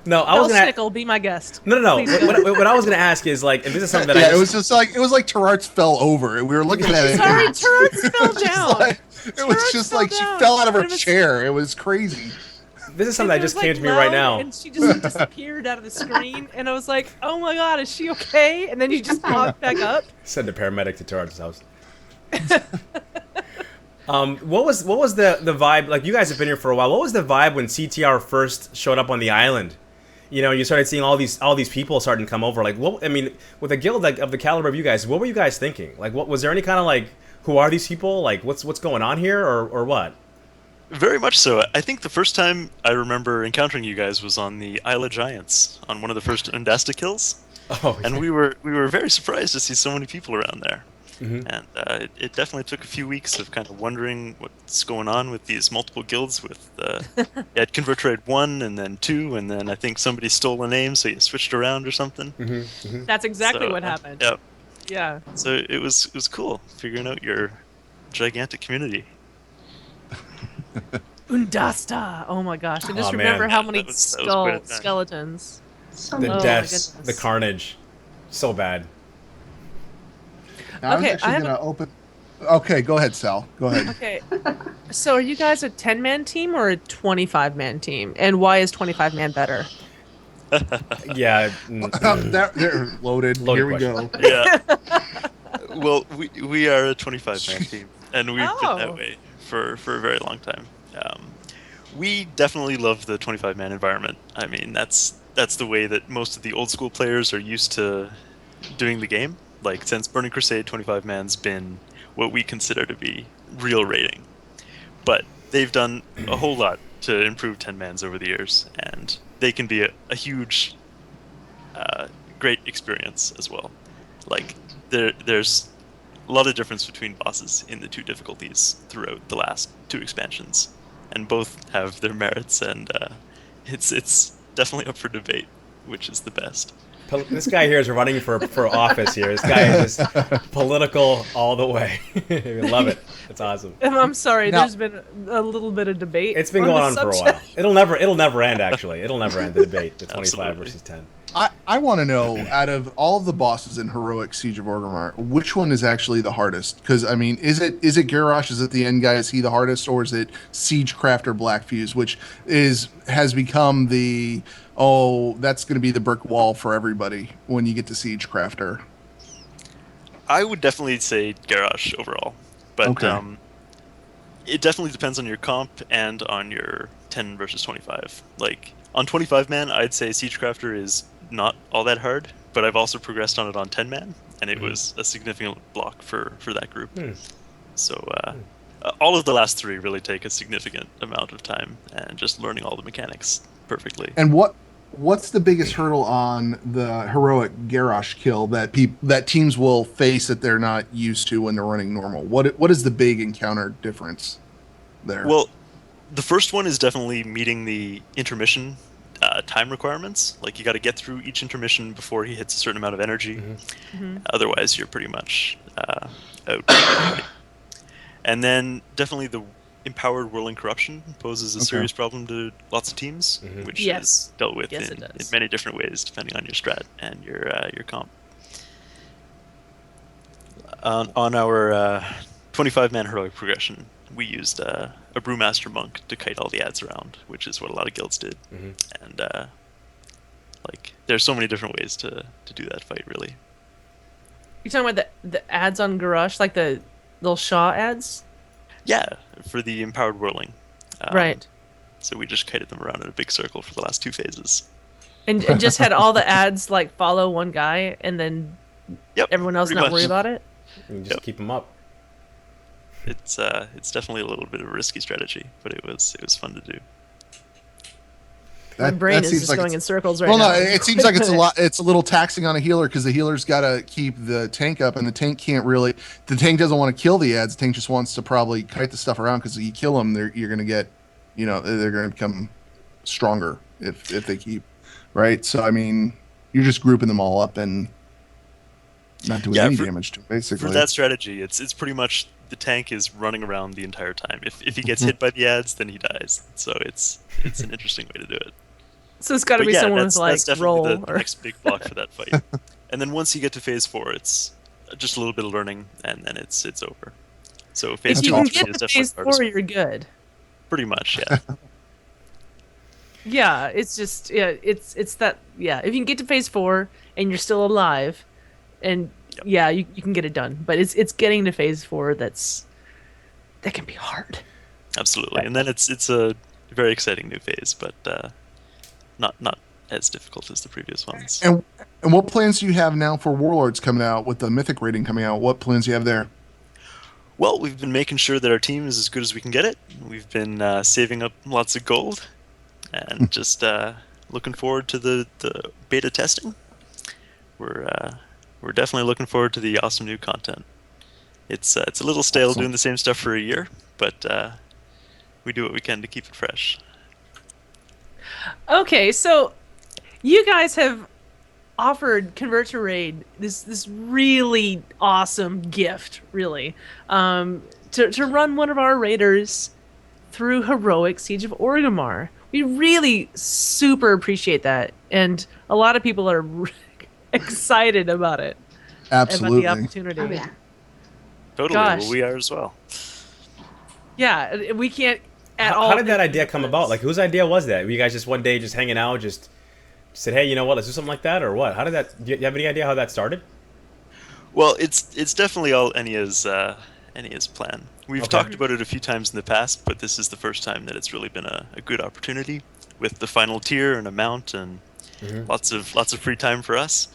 No, I was gonna. Belshnickle, be my guest. No. Please do. What I was gonna ask is like, and this is something that Yeah, I just, it was like Tararts fell over, and we were looking at it. Sorry, and turrets fell it was down. like- it was Turrets just fell like she down. fell out of her It was- chair. It was crazy. this is something that It was, just came like, to me right loud, now. And she just disappeared out of the screen, and I was like, "Oh my god, is she okay?" And then you just popped back up. Send the paramedic to Tarar's house. What was the vibe? Like, you guys have been here for a while. What was the vibe when CTR first showed up on the island? You started seeing all these people starting to come over. Like, what? I mean, with a guild like of the caliber of you guys, what were you guys thinking? Like, what was there any kind of like, who are these people? Like, what's going on here, or what? Very much so. I think the first time I remember encountering you guys was on the Isle of Giants, on one of the first Undasta kills. Oh, And we were very surprised to see so many people around there. And it definitely took a few weeks of kind of wondering what's going on with these multiple guilds. With you had Convert Trade 1 and then 2, and then I think somebody stole a name, so you switched around or something. That's exactly So, what happened. Yeah. Yeah. So it was cool figuring out your gigantic community. Undasta. Oh my gosh! I just Oh, remember man. how Yeah, many that was quite a time. skeletons. So The Oh, my deaths, goodness. the carnage, so bad. Now, I was Okay, actually I have going to open. Okay, go ahead, Sal. Go ahead. Okay. So are you guys a 10-man team or a 25-man team? And why is 25-man better? Yeah, They're loaded. Loaded Here we question. go. Yeah. Well, we are a 25-man team, and we've been that Oh. way for a very long time. We definitely love the 25-man environment. I mean, that's the way that most of the old school players are used to doing the game. Like, since Burning Crusade, 25-man's been what we consider to be real raiding. But they've done a whole lot to improve 10-mans over the years, and they can be a huge, great experience as well. Like, there's a lot of difference between bosses in the two difficulties throughout the last 2 expansions, and both have their merits, and it's definitely up for debate which is the best. This guy here is running for office here. This guy is just political all the way. We love it. It's awesome. I'm sorry, Now- there's been a little bit of debate. It's been on going the on for a subject. while. It'll never end. Actually, it'll never end the debate. The 25 Absolutely. versus 10. I want to know, out of all of the bosses in Heroic Siege of Orgrimmar, which one is actually the hardest? Because, I mean, is it Garrosh? Is it the end guy? Is he the hardest? Or is it Siegecrafter Blackfuse, which has become the, that's going to be the brick wall for everybody when you get to Siegecrafter? I would definitely say Garrosh overall, but Okay. it definitely depends on your comp and on your 10 versus 25. Like, on 25-man, I'd say Siegecrafter is not all that hard, but I've also progressed on it on 10-man, and it was a significant block for that group. So all of the last 3 really take a significant amount of time and just learning all the mechanics perfectly. And what's the biggest hurdle on the Heroic Garrosh kill that teams will face that they're not used to when they're running normal? What is the big encounter difference there? Well, the first one is definitely meeting the intermission time requirements. Like, you got to get through each intermission before he hits a certain amount of energy. Otherwise, you're pretty much out. And then definitely the empowered whirling corruption poses a serious problem to lots of teams, which Yes. is dealt with Yes, in it does. many different ways depending on your strat and your comp. On our 25-man heroic progression, we used a brewmaster monk to kite all the ads around, which is what a lot of guilds did. And like, there's so many different ways to do that fight, really. You're talking about the ads on Garrosh, like the little Shaw ads? Yeah, for the empowered whirling. Right. So we just kited them around in a big circle for the last 2 phases. And just had all the ads like follow one guy and then Yep, everyone else pretty not much. worry about it? You just keep them up. It's definitely a little bit of a risky strategy, but it was fun to do. My brain is seems just like going it's- in circles right Well, now. no, it seems like it's a little taxing on a healer because the healer's got to keep the tank up, and the tank doesn't want to kill the ads. The tank just wants to probably kite the stuff around because you kill them, you're going to get, they're going to become stronger if they keep, right? So, I mean, you're just grouping them all up and not doing any damage to them, basically. For that strategy, it's pretty much the tank is running around the entire time. If he gets hit by the ads, then he dies. So it's an interesting way to do it. So it's got to But be yeah, someone that's with like definitely roll the or next big block for that fight. And then once you get to phase 4, it's just a little bit of learning, and then it's over. So phase if 2 you can and 3 get is to definitely phase the hardest 4, one. you're good. Pretty much, yeah. Yeah, it's just it's that if you can get to phase 4 and you're still alive, and you can get it done. But it's getting to phase 4 that can be hard. Absolutely. And then it's a very exciting new phase, but not as difficult as the previous ones. And what plans do you have now for Warlords coming out with the Mythic rating coming out? What plans do you have there? Well, we've been making sure that our team is as good as we can get it. We've been saving up lots of gold and just looking forward to the beta testing. We're definitely looking forward to the awesome new content. It's a little stale Awesome. doing the same stuff for a year, but we do what we can to keep it fresh. Okay, so you guys have offered Convert to Raid this really awesome gift, really, to run one of our raiders through heroic Siege of Orgrimmar. We really super appreciate that, and a lot of people are excited about it, about the Absolutely. opportunity. Oh yeah. Totally. Gosh. Well, we are as well. Yeah, we can't at How, all. how did that think idea of come this. about? Like, whose idea was that? Were you guys just one day just hanging out, just said, hey, you know what, let's do something like that, or what? How did that? Do you have any idea how that started? Well, it's definitely all Ennia's plan. We've Okay. talked about it a few times in the past, but this is the first time that it's really been a good opportunity with the final tier and a mount and lots of free time for us.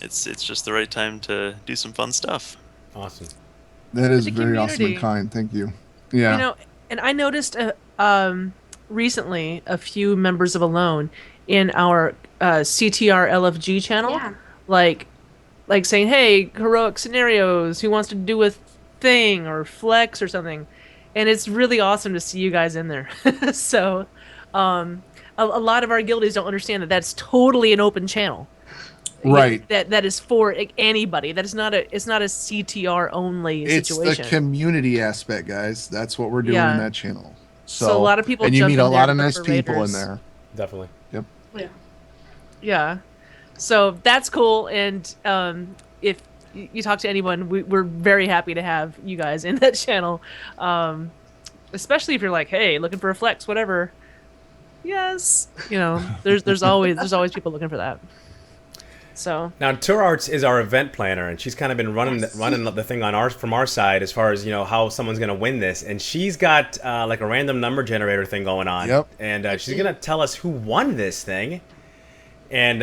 It's just the right time to do some fun stuff. Awesome. That is the very awesome and community. kind. Thank you. Yeah. You know, and I noticed recently a few members of Alone in our CTR LFG channel, Yeah. like saying, "Hey, heroic scenarios. Who wants to do a thing or flex or something?" And it's really awesome to see you guys in there. So, a lot of our guildies don't understand that that's totally an open channel. Right. That is for anybody. That is not it's not a CTR only It's situation. the community aspect, guys. That's what we're doing Yeah. in that channel. So a lot of people and you jump meet in a there lot to of look nice for people in raiders. there. Definitely. Yep. Yeah. Yeah. So that's cool. And if you talk to anyone, we're very happy to have you guys in that channel. Especially if you're like, hey, looking for a flex, whatever. Yes. You know, there's always people looking for that. So Now, Tour Arts is our event planner, and she's kind of been running Yes. running the thing on from our side as far as, you know, how someone's gonna win this. And she's got like a random number generator thing going on. Yep. And she's gonna tell us who won this thing. And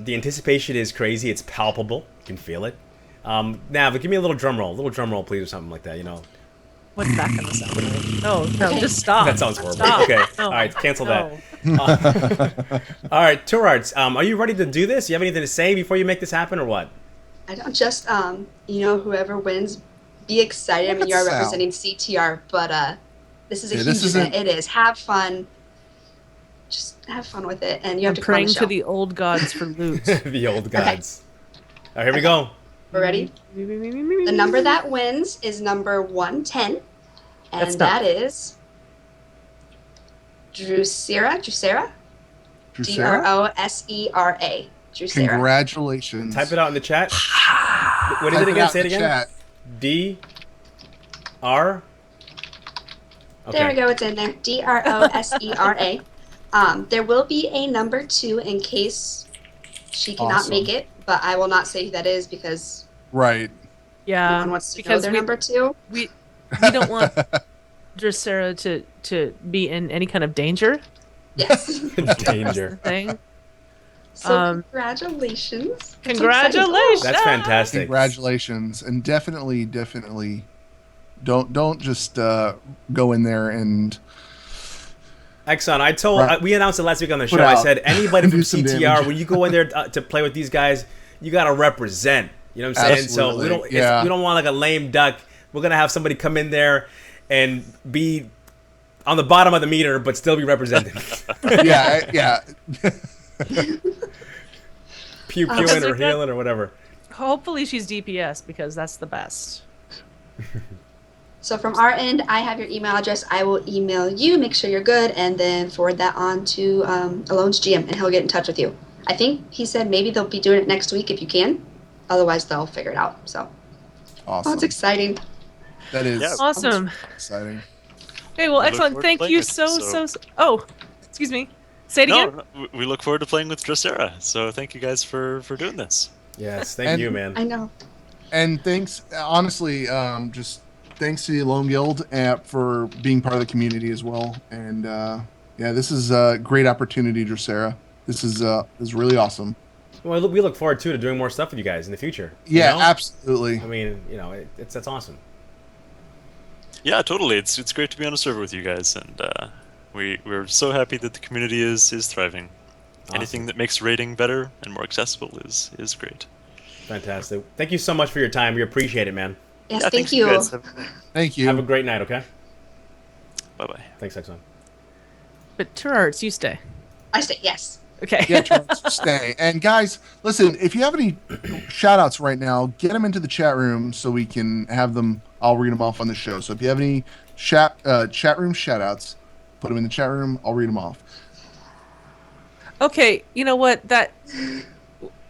the anticipation is crazy. It's palpable. You can feel it. Nav, give me a little drum roll, please, or something like that. You know. what's that gonna sound like? No, Okay. just stop. That sounds horrible. Stop. Okay. No. All right. Cancel that. No. All right, Tour Arts. Are you ready to do this? You have anything to say before you make this happen, or what? I don't just whoever wins, be excited. I mean, you are Sal. representing CTR, but this is a Yeah, huge this isn't- event. It is. Have fun. Just have fun with it, and you have I'm to come on praying the to show. the old gods for loot. The old gods. All right, here we go. We're ready. The number that wins is number 110, and That's not- that is Drusera. Drusera? Drosera. Drusera. Congratulations. Type it out in the chat. What is Type it again? out Say it in the again. chat. D R. Okay. There we go. It's in there. Drosera. There will be a number 2 in case she cannot Awesome. make it, but I will not say who that is because Right. no Yeah, one wants to know because their we, number 2. we don't want Drosera to be in any kind of danger. Yes. Danger. Thing. So congratulations. Congratulations. That's fantastic. Congratulations. And definitely don't just go in there and Exxon, I told Right. we announced it last week on the show. Put I out. said anybody from Do some CTR, damage. when you go in there to play with these guys, you gotta represent. You know what I'm saying? So we Absolutely, don't yeah. we don't want like a lame duck. We're gonna have somebody come in there and be on the bottom of the meter, but still be represented. yeah. Pew Okay. pewing or healing or whatever. Hopefully she's DPS because that's the best. So from our end, I have your email address. I will email you, make sure you're good, and then forward that on to Alone's GM, and he'll get in touch with you. I think he said maybe they'll be doing it next week if you can. Otherwise, they'll figure it out. So, Awesome. it's exciting. That is Yeah. Awesome. exciting. Okay, well, We look excellent. forward to Thank playing you with you, so. Oh, excuse me. Say it again. No, we look forward to playing with Drosera. So thank you guys for doing this. Yes, thank And- you, man. I know. And thanks, honestly, just thanks to the Lone Guild for being part of the community as well. And yeah, this is a great opportunity, Drosera. This is really awesome. Well, we look forward too to doing more stuff with you guys in the future. you Yeah, know? absolutely. I mean, you know, that's awesome. Yeah, totally. It's great to be on a server with you guys, and we're so happy that the community is thriving. Awesome. Anything that makes raiding better and more accessible is great. Fantastic. Thank you so much for your time. We appreciate it, man. Yes, Yeah, thank thanks, you. guys. Thank you. Have a great night, okay? Bye-bye. Thanks, Exxon. But Turarts, you stay. I say yes. Okay. Yeah, Charles, stay. And guys, listen, if you have any shout outs right now, get them into the chat room so we can have them. I'll read them off on the show. So if you have any chat room shout outs, put them in the chat room. I'll read them off. Okay, you know what?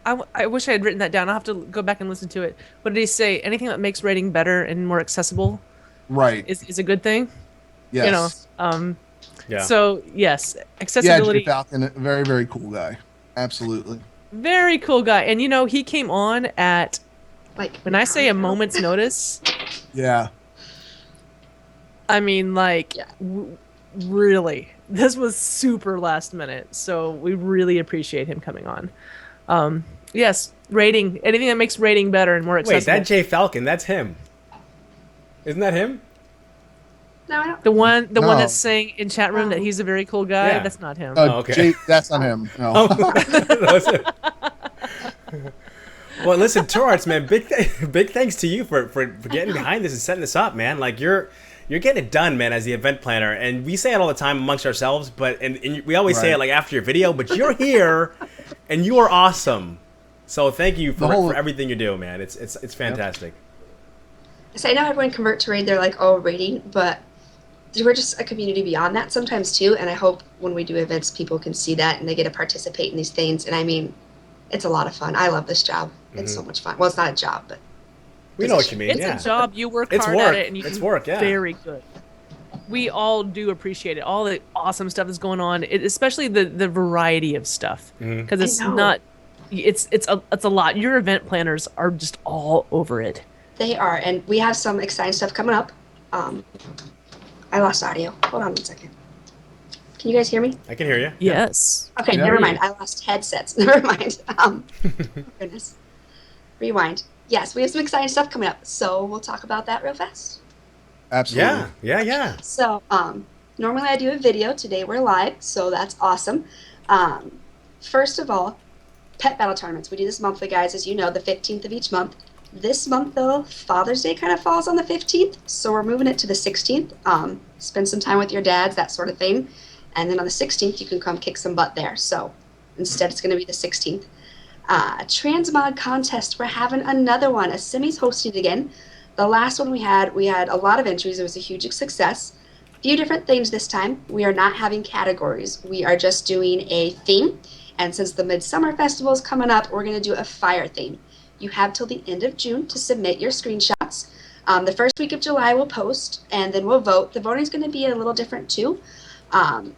I wish I had written that down. I'll have to go back and listen to it. What did he say? Anything that makes rating better and more accessible Right. is a good thing? Yes. You know, Yeah. so yes, Yeah, accessibility. Jay Falcon, very, very cool guy. Absolutely. Very cool guy. And you know, he came on at, Like when I say a moment's notice, Yeah. I mean like, Yeah. really, this was super last minute. So we really appreciate him coming on. Yes, rating, anything that makes rating better and more accessible. Wait, that Jay Falcon, that's him. Isn't that him? no, I don't. The one No. that's saying in chat room that he's a very cool guy. Yeah. That's not him. Oh, okay. Jay, that's not him. No. That was it. Well, listen, Turarts, man, big thanks to you for getting behind this and setting this up, man. Like you're getting it done, man, as the event planner. And we say it all the time amongst ourselves, but and we always say Right. it like after your video, but you're here and you are awesome. So thank you for everything you do, man. It's fantastic. So I know everyone convert to raid, they're like, oh, rating, but we're just a community beyond that sometimes too. And I hope when we do events, people can see that and they get to participate in these things. And I mean, it's a lot of fun. I love this job. It's so much fun. Well, it's not a job, but We know what you mean. It's yeah. a job. You work It's hard work. at it, and you It's do work, yeah. very good. We all do appreciate it. All the awesome stuff that's going on, especially the variety of stuff, because it's I know. not. It's a lot. Your event planners are just all over it. they are. And we have some exciting stuff coming up. I lost audio. Hold on 1 second. Can you guys hear me? I can hear you. Yes. Okay, Yeah. never mind. I lost headsets. Never mind. Goodness. Rewind. Yes, we have some exciting stuff coming up, so we'll talk about that real fast. Absolutely. Yeah. So, normally I do a video. Today we're live, so that's awesome. First of all, pet battle tournaments. We do this monthly, guys, as you know, the 15th of each month. This month, though, Father's Day kind of falls on the 15th, so we're moving it to the 16th. Spend some time with your dads, that sort of thing. And then on the 16th, you can come kick some butt there. So instead, it's going to be the 16th. Transmod contest. We're having another one. A Simi's hosting it again. The last one we had a lot of entries. It was a huge success. A few different things this time. We are not having categories. We are just doing a theme. And since the Midsummer Festival is coming up, we're going to do a fire theme. You have till the end of June to submit your screenshots. The first week of July we'll post, and then we'll vote. The voting is going to be a little different too.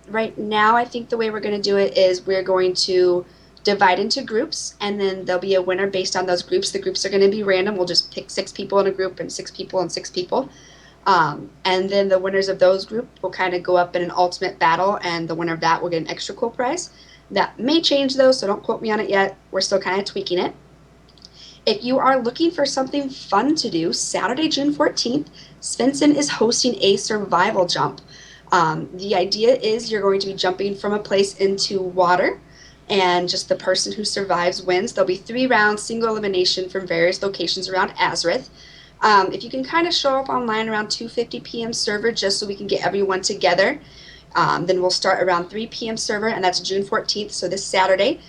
Right now, I think the way we're going to do it is we're going to divide into groups, and then there'll be a winner based on those groups. The groups are going to be random. We'll just pick 6 people in a group and 6 people and 6 people. And then the winners of those groups will kind of go up in an ultimate battle, and the winner of that will get an extra cool prize. That may change, though, so don't quote me on it yet. We're still kind of tweaking it. If you are looking for something fun to do, Saturday, June 14th, Svensson is hosting a survival jump. The idea is you're going to be jumping from a place into water, and just the person who survives wins. There'll be 3 rounds, single elimination from various locations around Azrith. If you can kind of show up online around 2:50 p.m. server just so we can get everyone together, then we'll start around 3 p.m. server, and that's June 14th, so this Saturday.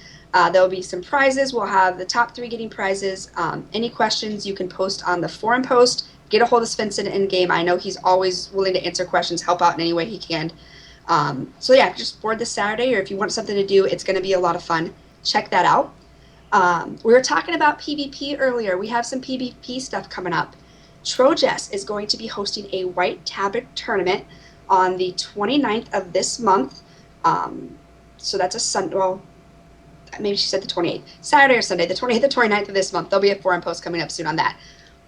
There'll be some prizes. We'll have the top 3 getting prizes. Any questions you can post on the forum post. Get a hold of Svensson in game. I know he's always willing to answer questions, help out in any way he can. So yeah, just board this Saturday, or if you want something to do, it's going to be a lot of fun. Check that out. We were talking about PvP earlier. We have some PvP stuff coming up. Trojes is going to be hosting a White Tabard tournament on the 29th of this month. So that's a Sunday. Well, maybe she said the 28th. Saturday or Sunday, the 28th or 29th of this month. There'll be a forum post coming up soon on that.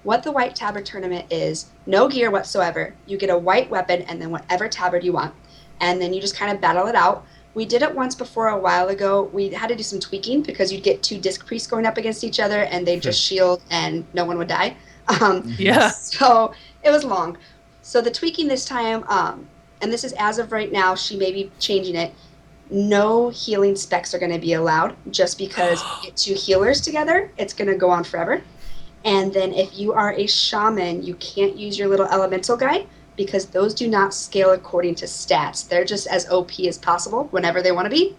What the White Tabard tournament is, no gear whatsoever. You get a white weapon and then whatever tabard you want. And then you just kind of battle it out. We did it once before a while ago. We had to do some tweaking because you'd get 2 disc priests going up against each other and they'd just shield and no one would die. Yeah. So it was long. So the tweaking this time, and this is as of right now, she may be changing it. no healing specs are going to be allowed, just because if you get 2 healers together, it's going to go on forever. And then if you are a shaman, you can't use your little elemental guy, because those do not scale according to stats. They're just as OP as possible whenever they want to be,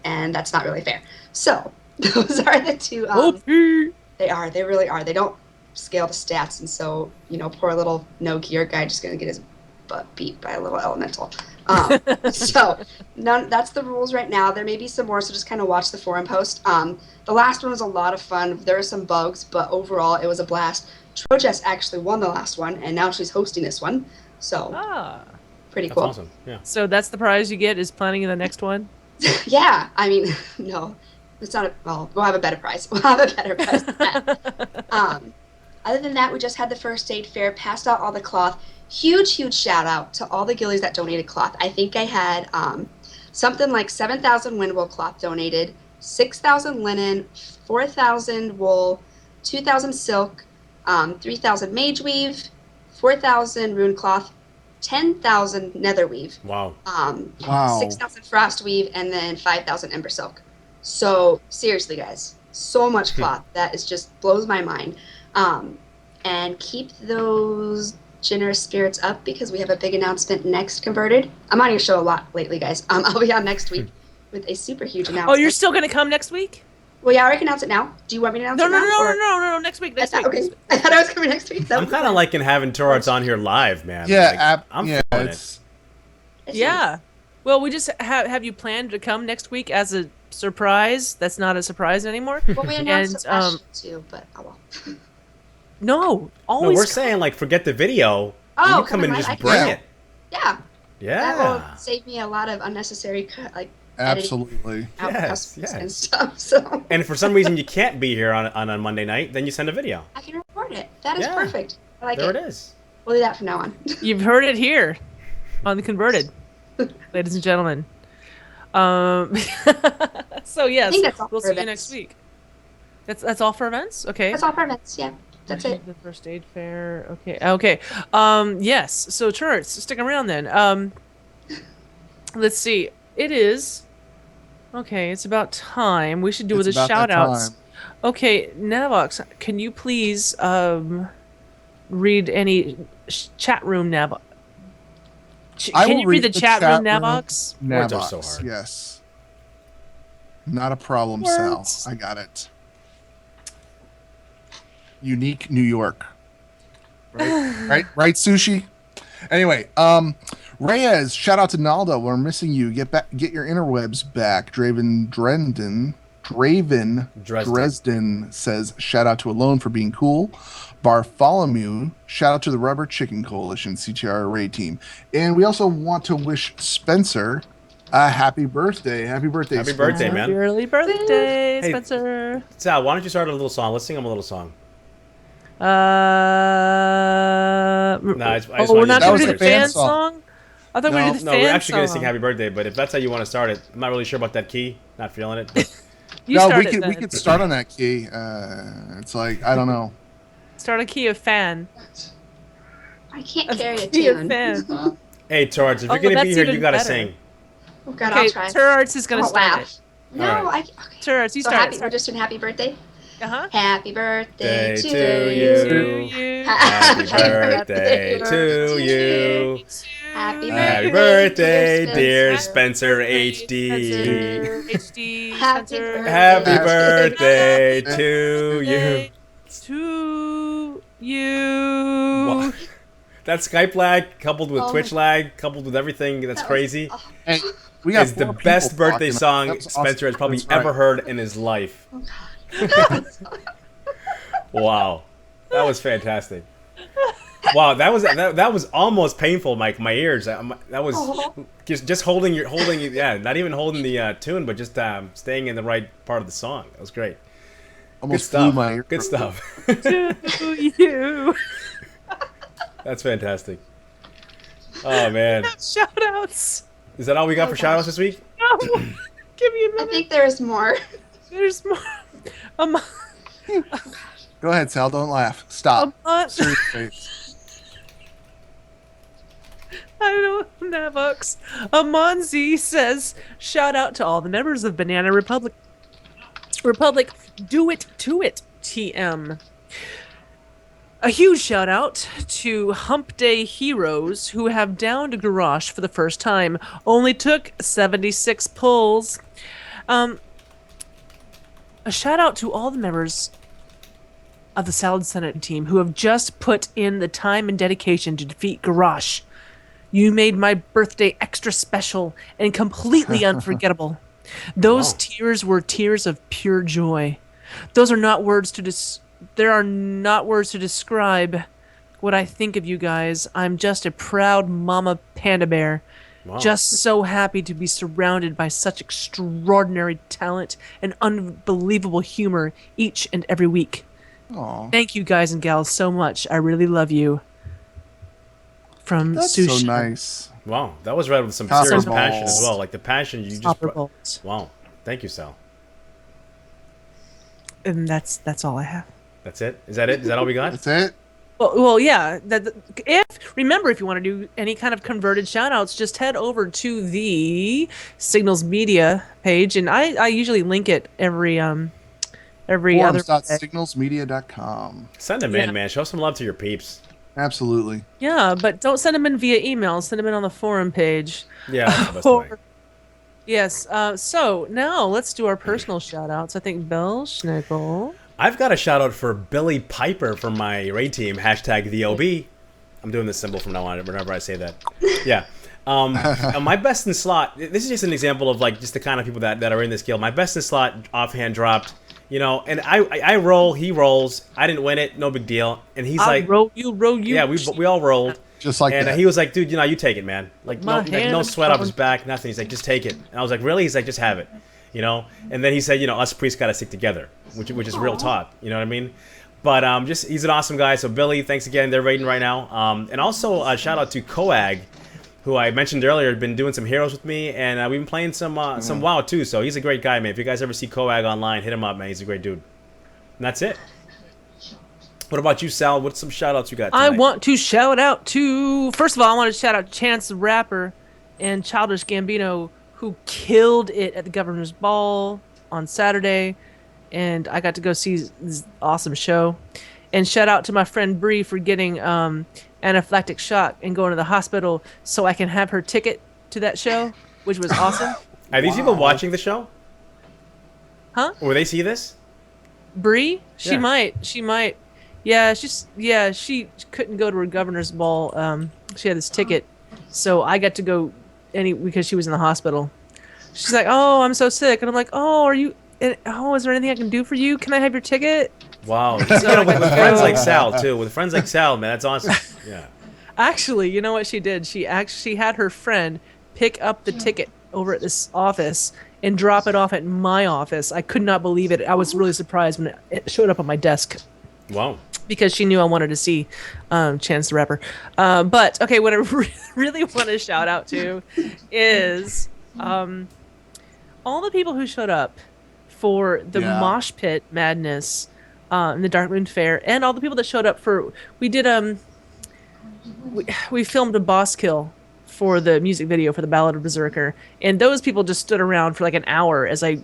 and that's not really fair. So those are the 2. They really are. They don't scale to stats, and so, poor little no gear guy just going to get his butt beat by a little elemental. So that's the rules right now. There may be some more, so just kind of watch the forum post. The last one was a lot of fun. There were some bugs, but overall it was a blast. Trojess actually won the last one, and now she's hosting this one. So pretty cool. That's awesome. Yeah. So that's the prize you get, is planning the next one? Yeah, I mean, no, it's not. We'll have a better prize. We'll have a better prize than that. Other than that, we just had the first aid fair, passed out all the cloth. Huge shout out to all the guildies that donated cloth. I think I had something like 7,000 windwool cloth donated, 6,000 linen, 4,000 wool, 2,000 silk, 3,000 mage weave, 4,000 rune cloth, 10,000 nether weave. Wow. Wow. 6,000 frost weave, and then 5,000 ember silk. So seriously, guys, so much cloth that is just blows my mind. And keep those generous spirits up, because we have a big announcement next Converted. I'm on your show a lot lately, guys. I'll be on next week with a super huge announcement. Oh, you're still going to come next week? Well, yeah, I can announce it now. Do you want me to announce it now? No, next week. Okay. I thought I was coming next week. I'm kind of liking having Torrance on here live, man. Yeah, I'm yeah, feeling it's it. Yeah. Well, we just have you planned to come next week as a surprise? That's not a surprise anymore. Well, we announced it last year too, but oh well. No, always. No, we're saying like forget the video. Oh, you come and mind. just bring it. Yeah. Yeah. That will save me a lot of unnecessary absolutely. out Yes, customers yes. and stuff. So. And if for some reason you can't be here on a Monday night, then you send a video. I can record it. That is Yeah. perfect. I like There it. it is. We'll do that from now on. You've heard it here on the Converted, ladies and gentlemen. So yes, I think that's all we'll for see you events. next week. That's all for events. Okay. That's all for events. Yeah, that's it. The first aid fair. Okay. Yes. So Turrets, stick around then. Let's see. It is. Okay, it's about time. We should do It's the about that shout outs. time. Okay, Navox, can you please read any chat room Navox? I Can will you read the chat room room. Navox? Words are Navox, so hard. yes. Not a problem, Sal. Words. I got it. Unique New York. Right, sushi. Anyway, Reyes, shout out to Naldo. We're missing you. Get your interwebs back. Draven Dresden says shout out to Alone for being cool. Bartholomew, shout out to the Rubber Chicken Coalition CTR Array team. And we also want to wish Spencer a happy birthday. Happy birthday, Happy Spencer. birthday, man. Happy early birthday, Hey. Spencer. Sal, why don't you start a little song? Let's sing him a little song. No, I just we're wanted not you going to to do do the the fan fan song. song? I thought we were No, do the No, fan we're actually going to song. sing Happy Birthday, but if that's how you want to start it, I'm not really sure about that key. Not feeling it. But You No, start we it could then. we could start on that key. It's like I don't know. Start a key of fan. I can't carry a Key of tune. fan. hey, Torrance, if Oh, you're going to that's be here, even you got to better. sing. Oh God, Okay, I'll try. Turrets is going to Don't start laugh. it. No, Alright. okay. Turrets, you So start happy. it. We're just doing happy birthday. Uh-huh. Happy birthday Day to to you. To you. Happy birthday to you. Happy Happy birthday, birthday, dear dear Spencer. Spencer HD. HD. Happy Spencer. birthday. Happy Happy birthday to you. To you. Well, that Skype lag coupled with Oh Twitch my- lag coupled with everything that's That was- crazy oh, Hey, we got is the 4 people best birthday talking. song That's awesome. Spencer has probably That's right. ever heard in his life. oh God. Wow, that was fantastic. Wow, that was almost painful, Mike. My ears. That was Oh. just holding yeah, not even holding the tune, but just staying in the right part of the song. That was great. Good Almost stuff. flew my ear. Good stuff. To you. That's fantastic. Oh man, Shout outs. is that all we got Oh, for shout outs this week? No. Give me a I minute. think there's more. There's more. Go ahead, Sal. Don't laugh. Stop. A Serious face. I know, Navox. Amonzi says, shout out to all the members of Banana Republic. Do it to it, TM. A huge shout out to Hump Day Heroes who have downed Garrosh for the first time. Only took 76 pulls. A shout out to all the members of the Salad Senate team who have just put in the time and dedication to defeat Garrosh. You made my birthday extra special and completely unforgettable. Those tears were tears of pure joy. Those are not words to There are not words to describe what I think of you guys. I'm just a proud mama panda bear. Wow. Just so happy to be surrounded by such extraordinary talent and unbelievable humor each and every week. Aw. Thank you guys and gals so much. I really love you. From That's Sushi. so nice. Wow, that was read with some Copper serious balls. passion as well. Like the passion you just Copper brought. balls. Wow, thank you, Sal. And that's all I have. That's it? Is that it? Is that all we got? That's it. Well, yeah. Remember, if you want to do any kind of converted shoutouts, just head over to the Signals Media page, and I usually link it every other. Forums.signalsmedia.com. Send them in, man. Show some love to your peeps. Absolutely. Yeah, but don't send them in via email. Send them in on the forum page. Yeah, that's the best way. Yes. So now let's do our personal shoutouts. I think Belshnickle. I've got a shout out for Billy Piper from my raid team, hashtag VOB. I'm doing this symbol from now on whenever I say that. Yeah. My best in slot, this is just an example of like just the kind of people that are in this guild. My best in slot offhand dropped, you know, and I roll, he rolls. I didn't win it, no big deal. And he's like, roll you. yeah, we all rolled. Just like and that. he was like, dude, you know, you take it, man. Like My no hand sweat off his is back, nothing. He's like, just take it. And I was like, really? He's like, just have it, you know. And then he said, you know, us priests got to stick together, which is real talk, you know what I mean? But just he's an awesome guy. So Billy, thanks again. They're raiding right now. And also a shout out to Coag, who I mentioned earlier, had been doing some heroes with me, and we've been playing some WoW too. So he's a great guy, man. If you guys ever see Coag online, hit him up, man. He's a great dude. And that's it. What about you, Sal? What's some shout-outs you got tonight? I want to shout out to... First of all, I want to shout out Chance the Rapper and Childish Gambino, who killed it at the Governor's Ball on Saturday. And I got to go see this awesome show. And shout out to my friend Bree for getting anaphylactic shock and going to the hospital so I can have her ticket to that show, which was awesome. Are these people watching the show? Huh? Or will they see this? Bree? She Yeah. might. Yeah, she couldn't go to her governor's ball. She had this ticket, so I got to go because she was in the hospital. She's like, "Oh, I'm so sick," and I'm like, "Oh, is there anything I can do for you? Can I have your ticket?" Wow. You know, with friends like Sal too. With friends like Sal, man, that's awesome. Yeah. Actually, you know what she did? She had her friend pick up the ticket over at this office and drop it off at my office. I could not believe it. I was really surprised when it showed up on my desk. Wow. Because she knew I wanted to see Chance the Rapper. But, okay, what I really want to shout out to is all the people who showed up for the Mosh Pit Madness in the Dark Moon Fair, and all the people that showed up for... We did... We filmed a boss kill for the music video for the Ballad of Berserker, and those people just stood around for like an hour as I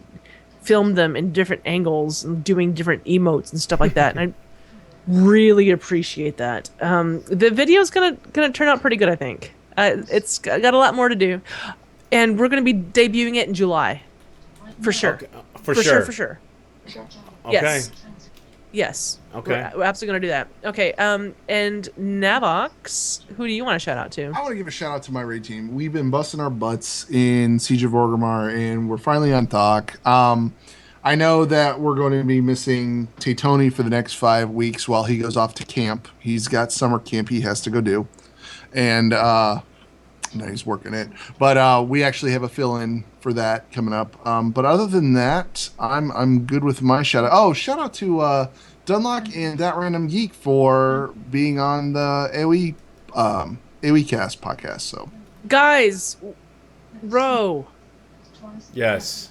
filmed them in different angles and doing different emotes and stuff like that, and I really appreciate that. The video's gonna turn out pretty good, I think. It's got a lot more to do, and we're gonna be debuting it in July, for sure. Okay. For sure. Okay. Yes. Okay. We're absolutely gonna do that. Okay. And Navox, who do you want to shout out to? I want to give a shout out to my raid team. We've been busting our butts in Siege of Orgrimmar, and we're finally on Thok. I know that we're going to be missing Taytoni for the next 5 weeks while he goes off to camp. He's got summer camp he has to go do, and no, he's working it. But we actually have a fill-in for that coming up. But other than that, I'm good with my shout out. Oh, shout out to Dunlock and That Random Geek for being on the AoE Cast podcast. So, Guys, row. Yes.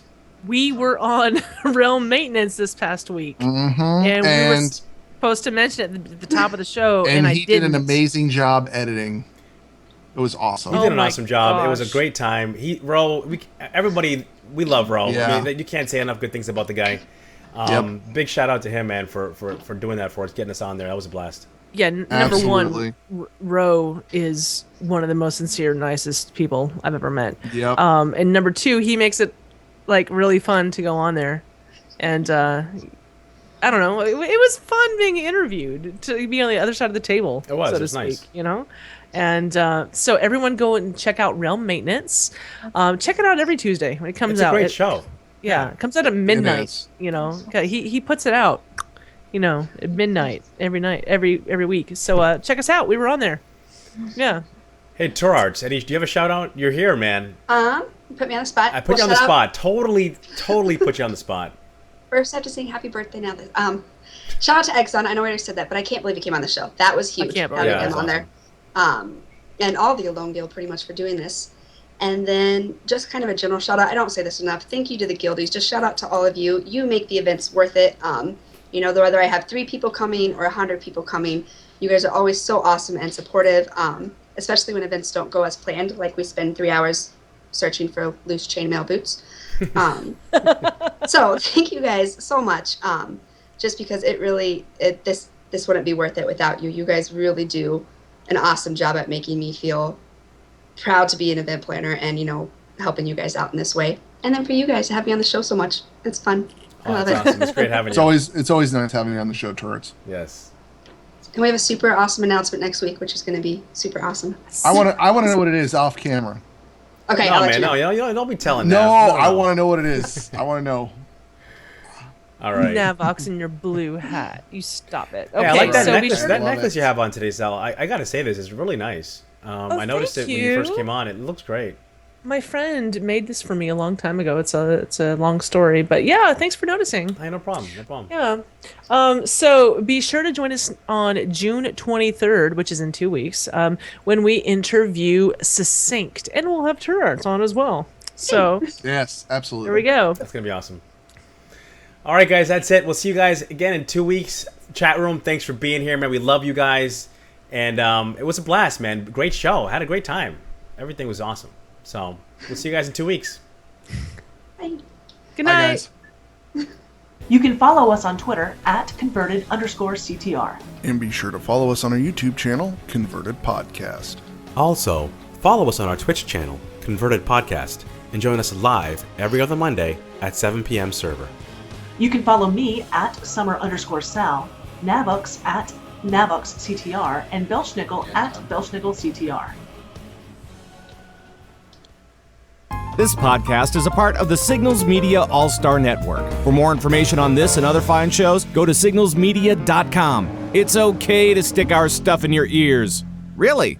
We were on Realm Maintenance this past week, and we were supposed to mention it at the top of the show, and I he didn't. did an amazing job editing. It was awesome. He Oh did an my awesome job. It was a gosh. great time. Everybody, we love Ro. Yeah. I mean, you can't say enough good things about the guy. Big shout out to him, man, for doing that for us, getting us on there. That was a blast. Yeah, number Absolutely. one, Ro is one of the most sincere, nicest people I've ever met. Yep. And number two, he makes it like really fun to go on there, and I don't know, it was fun being interviewed, to be on the other side of the table. It was. so It to was nice. speak, you know. And so everyone go and check out Realm Maintenance. Check it out every Tuesday when it comes It's out. a great show. Yeah, it comes out at midnight. is. You know, he puts it out, you know, at midnight every night, every week. So check us out. We were on there. Yeah. Hey, Tour Arts, Eddie, do you have a shout out? You're here, man. Put me on the spot. I put you on the shout spot. out. Totally put you on the spot. First, I have to sing happy birthday now. Shout out to Exxon. I know I already said that, but I can't believe he came on the show. That was huge. can't having believe it. him Yeah, on there. And all the Alone Guild pretty much for doing this. And then just kind of a general shout out. I don't say this enough. Thank you to the Guildies. Just shout out to all of you. You make the events worth it. You know, whether I have 3 people coming or 100 people coming, you guys are always so awesome and supportive, especially when events don't go as planned, like we spend 3 hours searching for loose chainmail boots. So thank you guys so much. Just because this wouldn't be worth it without you. You guys really do an awesome job at making me feel proud to be an event planner and, you know, helping you guys out in this way. And then for you guys to have me on the show so much. It's fun. I love That's it. awesome. It's great having It's you. always nice having you on the show, Turrets. Yes. And we have a super awesome announcement next week, which is going to be super awesome. I want to know what it is off camera. Okay, No, I'll let man, you know. no, don't be telling No, that. I want to know what it is. I want to know. All right. Navox in your blue hat. You stop it. Okay, Yeah, I like that so be necklace. sure That to... Love necklace it. you have on today, Sal. I gotta say this is really nice. I noticed it thank when you first you. came on. It looks great. My friend made this for me a long time ago. It's a long story, but yeah, thanks for noticing. Hey, no problem. No problem. Yeah. So be sure to join us on June 23rd, which is in 2 weeks, when we interview Succinct, and we'll have Tour Arts on as well. So Yes, absolutely. there we go. That's gonna be awesome. All right, guys, that's it. We'll see you guys again in 2 weeks. Chat room, thanks for being here, man. We love you guys, and it was a blast, man. Great show. Had a great time. Everything was awesome. So we'll see you guys in 2 weeks. Bye. Good Bye, night. guys. You can follow us on Twitter at converted_CTR. And be sure to follow us on our YouTube channel, Converted Podcast. Also, follow us on our Twitch channel, Converted Podcast, and join us live every other Monday at 7 p.m. server. You can follow me at summer_sal, Navox at NavoxCTR, and Belshnickle at BelshnickleCTR. This podcast is a part of the Signals Media All-Star Network. For more information on this and other fine shows, go to signalsmedia.com. It's okay to stick our stuff in your ears. Really.